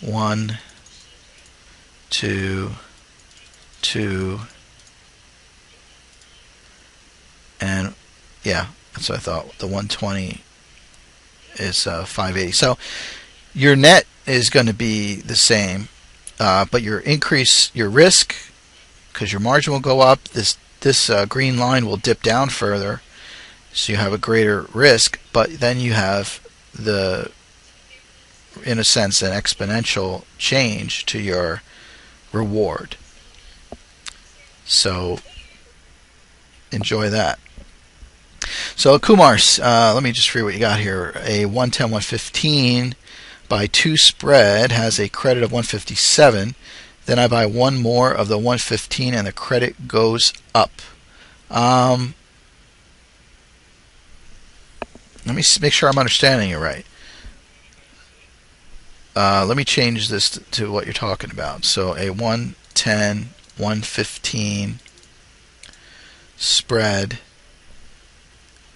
1, 2, 2, and yeah, That's what I thought. The 120 is 580. So your net is going to be the same, but your risk, because your margin will go up. This green line will dip down further, so you have a greater risk. But then you have in a sense, an exponential change to your reward. So enjoy that. So Kumar, let me just read what you got here. A 110, 115 by 2 spread has a credit of 157. Then I buy one more of the 115 and the credit goes up. Let me make sure I'm understanding you right. Let me change this to what you're talking about. So a 110, 115 spread,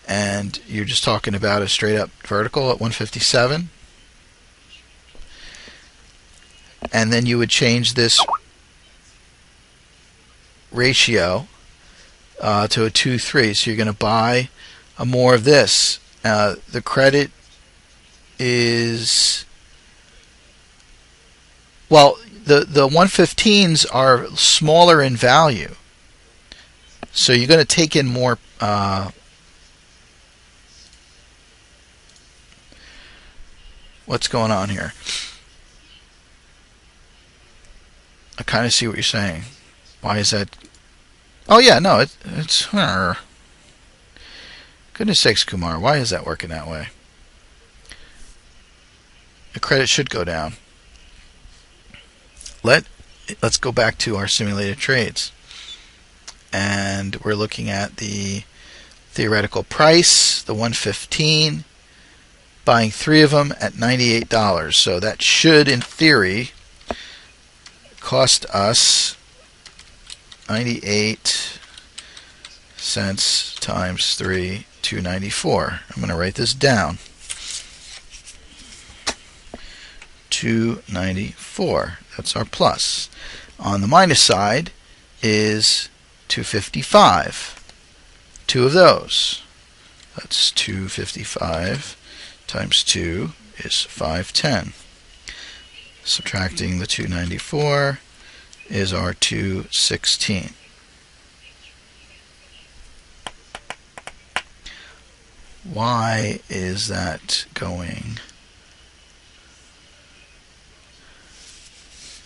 and you're just talking about a straight up vertical at 157, and then you would change this ratio to a 2-3. So you're going to buy more of this. The credit is, well, the 115s are smaller in value, so you're going to take in more. What's going on here? I kind of see what you're saying. Why is that? Oh yeah, no, it's. Goodness sakes, Kumar, why is that working that way? The credit should go down. Let's go back to our simulated trades, and we're looking at the theoretical price, the 115, buying 3 of them at $98. So that should, in theory, cost us 98 cents times 3, $2.94. I'm going to write this down. $2.94. That's our plus. On the minus side is $2.55. 2 of those. That's $2.55 times 2 is $5.10. Subtracting the $2.94 is our $2.16. Why is that going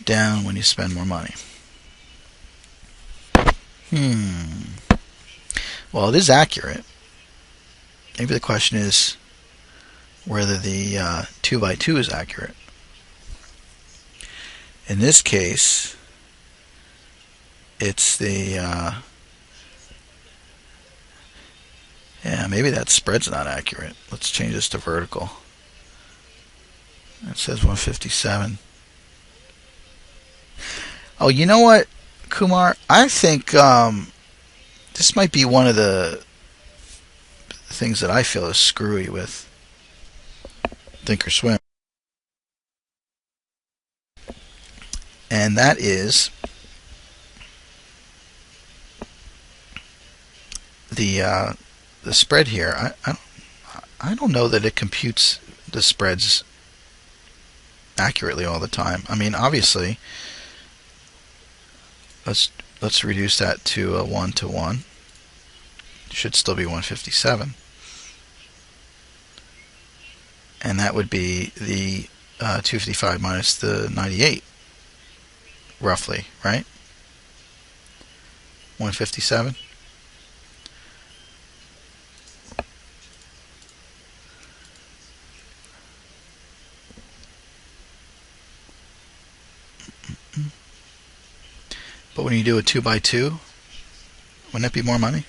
down when you spend more money? Well, it is accurate. Maybe the question is whether the 2x2 is accurate. In this case, it's the yeah, maybe that spread's not accurate. Let's change this to vertical. It says 157. Oh, you know what, Kumar? I think this might be one of the things that I feel is screwy with ThinkOrSwim. And that is the spread here. I don't know that it computes the spreads accurately all the time. I mean, obviously, let's reduce that to a 1-to-1. It should still be 157, and that would be the 255 minus the 98, roughly, right? 157. But when you do a 2x2, wouldn't that be more money?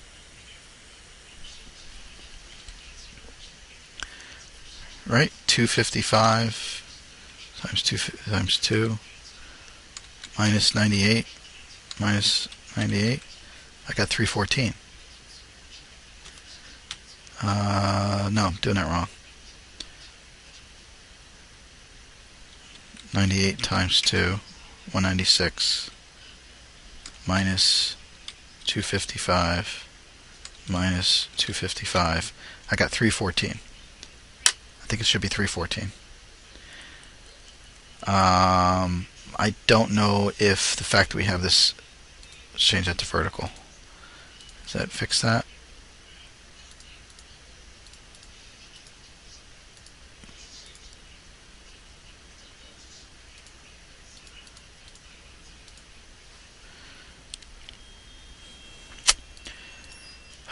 Right? 255 times 2 minus 98 minus 98. I got 314. No, I'm doing that wrong. 98 times 2, 196. Minus 255 minus 255. I got 314. I think it should be 314. I don't know if the fact that we have this, let's change that to vertical. Does that fix that?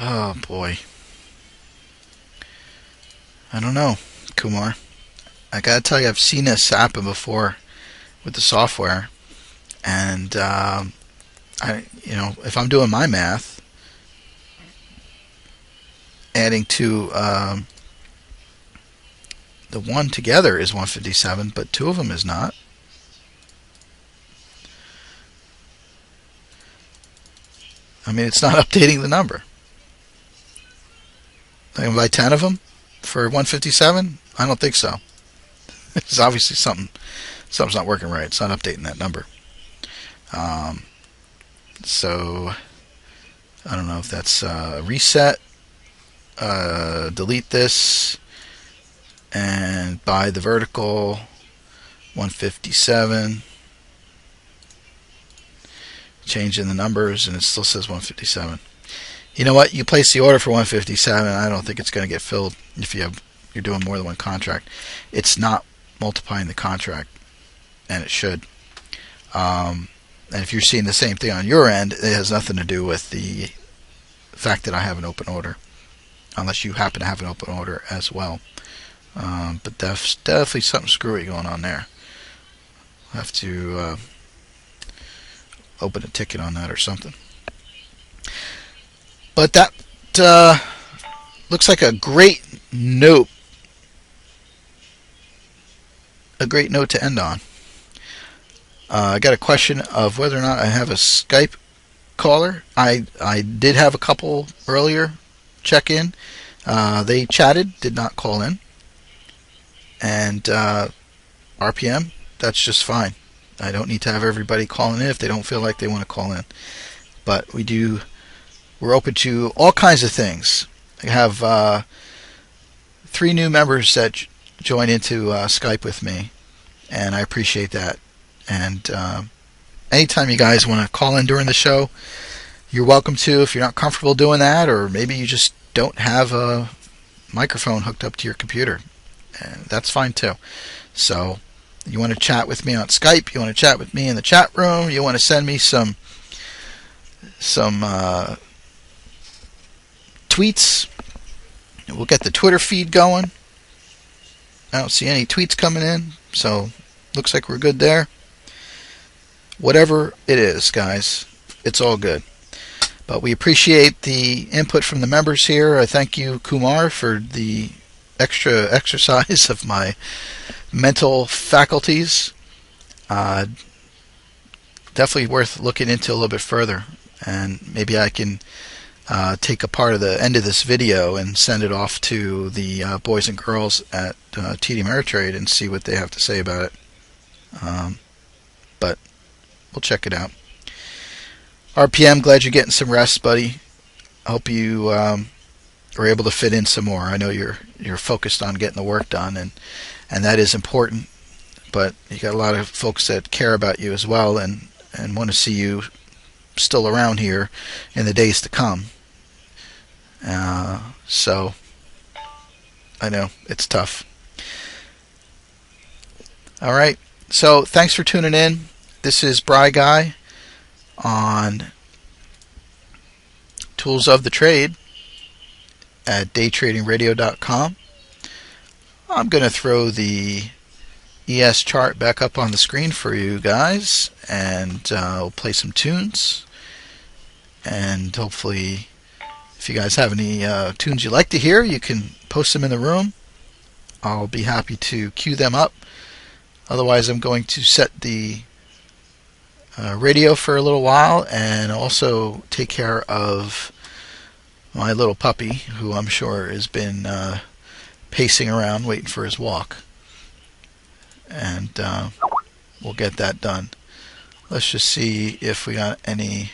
Oh boy. I don't know, Kumar. I gotta tell you, I've seen this happen before with the software, and if I'm doing my math, adding to the one together is 157, but two of them is not. I mean, it's not updating the number. I can buy 10 of them for 157? I don't think so. It's obviously something's not working right. It's not updating that number. So I don't know if that's reset, delete this, and buy the vertical 157. Change in the numbers, and it still says 157. You know what? You place the order for 157. I don't think it's going to get filled if you're doing more than one contract. It's not multiplying the contract, and it should. And if you're seeing the same thing on your end, it has nothing to do with the fact that I have an open order, unless you happen to have an open order as well. But definitely something screwy going on there. I'll have to open a ticket on that or something. But that looks like a great note. A great note to end on. I got a question of whether or not I have a Skype caller. I did have a couple earlier check in. They chatted, did not call in. And RPM, that's just fine. I don't need to have everybody calling in if they don't feel like they want to call in. But we're open to all kinds of things. I have 3 new members that join into Skype with me, and I appreciate that. And anytime you guys want to call in during the show, you're welcome to. If you're not comfortable doing that, or maybe you just don't have a microphone hooked up to your computer, and that's fine too. So you want to chat with me on Skype, you want to chat with me in the chat room, you want to send me some tweets, we'll get the Twitter feed going. I don't see any tweets coming in, so looks like we're good there. Whatever it is, guys, it's all good. But we appreciate the input from the members here. I thank you, Kumar, for the extra exercise of my mental faculties. Definitely worth looking into a little bit further, and maybe I can take a part of the end of this video and send it off to the boys and girls at TD Ameritrade and see what they have to say about it. But we'll check it out. RPM, glad you're getting some rest, buddy. I hope you are able to fit in some more. I know you're focused on getting the work done, and that is important. But you got a lot of folks that care about you as well, and want to see you still around here in the days to come. So I know it's tough. All right. So thanks for tuning in. This is Briguy on Tools of the Trade at daytradingradio.com. I'm going to throw the ES chart back up on the screen for you guys, and we'll play some tunes. And hopefully, if you guys have any tunes you'd like to hear, you can post them in the room. I'll be happy to cue them up. Otherwise, I'm going to set the radio for a little while and also take care of my little puppy, who I'm sure has been pacing around waiting for his walk. And we'll get that done. Let's just see if we got any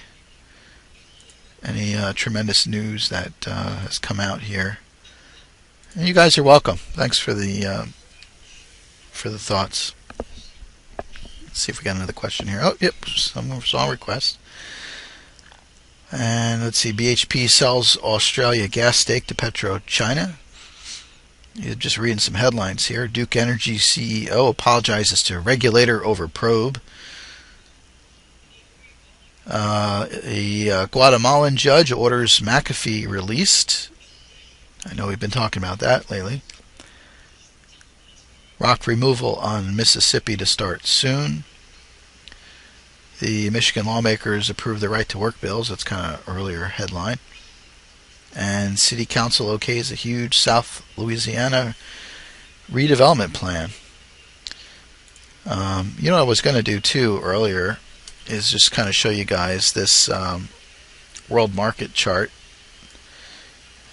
any tremendous news that has come out here. And you guys are welcome. Thanks for the thoughts. Let's see if we got another question here. Oh, yep, some more song requests. And let's see, BHP sells Australia gas stake to PetroChina. You're just reading some headlines here. Duke Energy CEO apologizes to regulator over probe. A Guatemalan judge orders McAfee released. I know we've been talking about that lately. Rock removal on Mississippi to start soon. The Michigan lawmakers approved the right to work bills. That's kind of an earlier headline. And City Council okays a huge South Louisiana redevelopment plan. You know what I was going to do too earlier is just kind of show you guys this world market chart.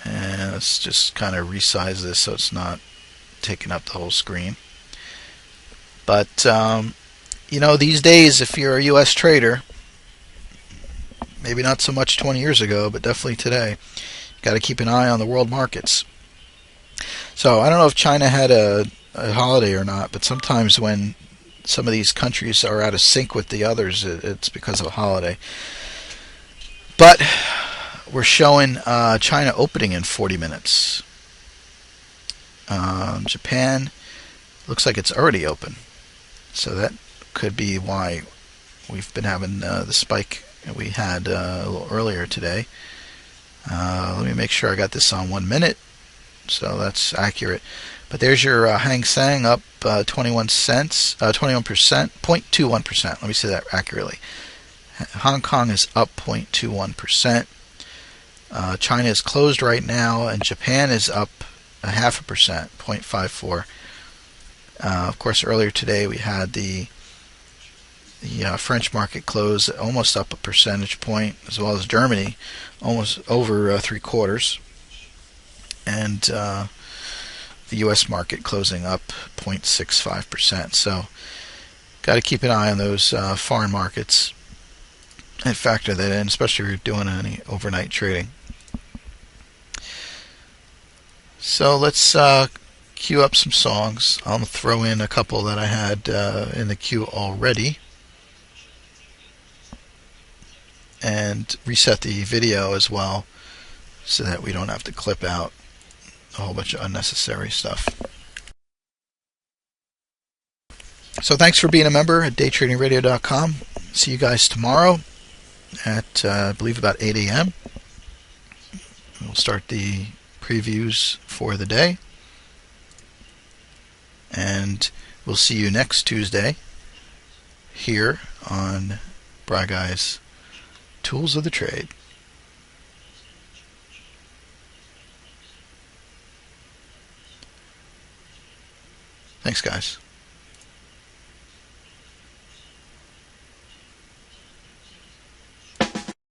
And let's just kind of resize this so it's not taking up the whole screen. But you know, these days, if you're a U.S. trader, maybe not so much 20 years ago, but definitely today, you got to keep an eye on the world markets. So I don't know if China had a holiday or not, but sometimes when some of these countries are out of sync with the others, it's because of a holiday. But we're showing China opening in 40 minutes. Japan looks like it's already open. So that could be why we've been having the spike that we had a little earlier today. Let me make sure I got this on 1 minute, so that's accurate. But there's your Hang Seng up 21 cents, 21%, 0.21%. Let me say that accurately. Hong Kong is up 0.21%. China is closed right now, and Japan is up 0.5%, 0.54. Of course, earlier today we had the French market close almost up a percentage point, as well as Germany almost over 3/4, and the U.S. market closing up 0.65%. So, got to keep an eye on those foreign markets and factor that in, especially if you're doing any overnight trading. So let's queue up some songs. I'll throw in a couple that I had in the queue already, and reset the video as well so that we don't have to clip out a whole bunch of unnecessary stuff. So thanks for being a member at daytradingradio.com. See you guys tomorrow at I believe about 8 a.m. We'll start the previews for the day, and we'll see you next Tuesday here on Briguy's Tools of the Trade. Thanks, guys.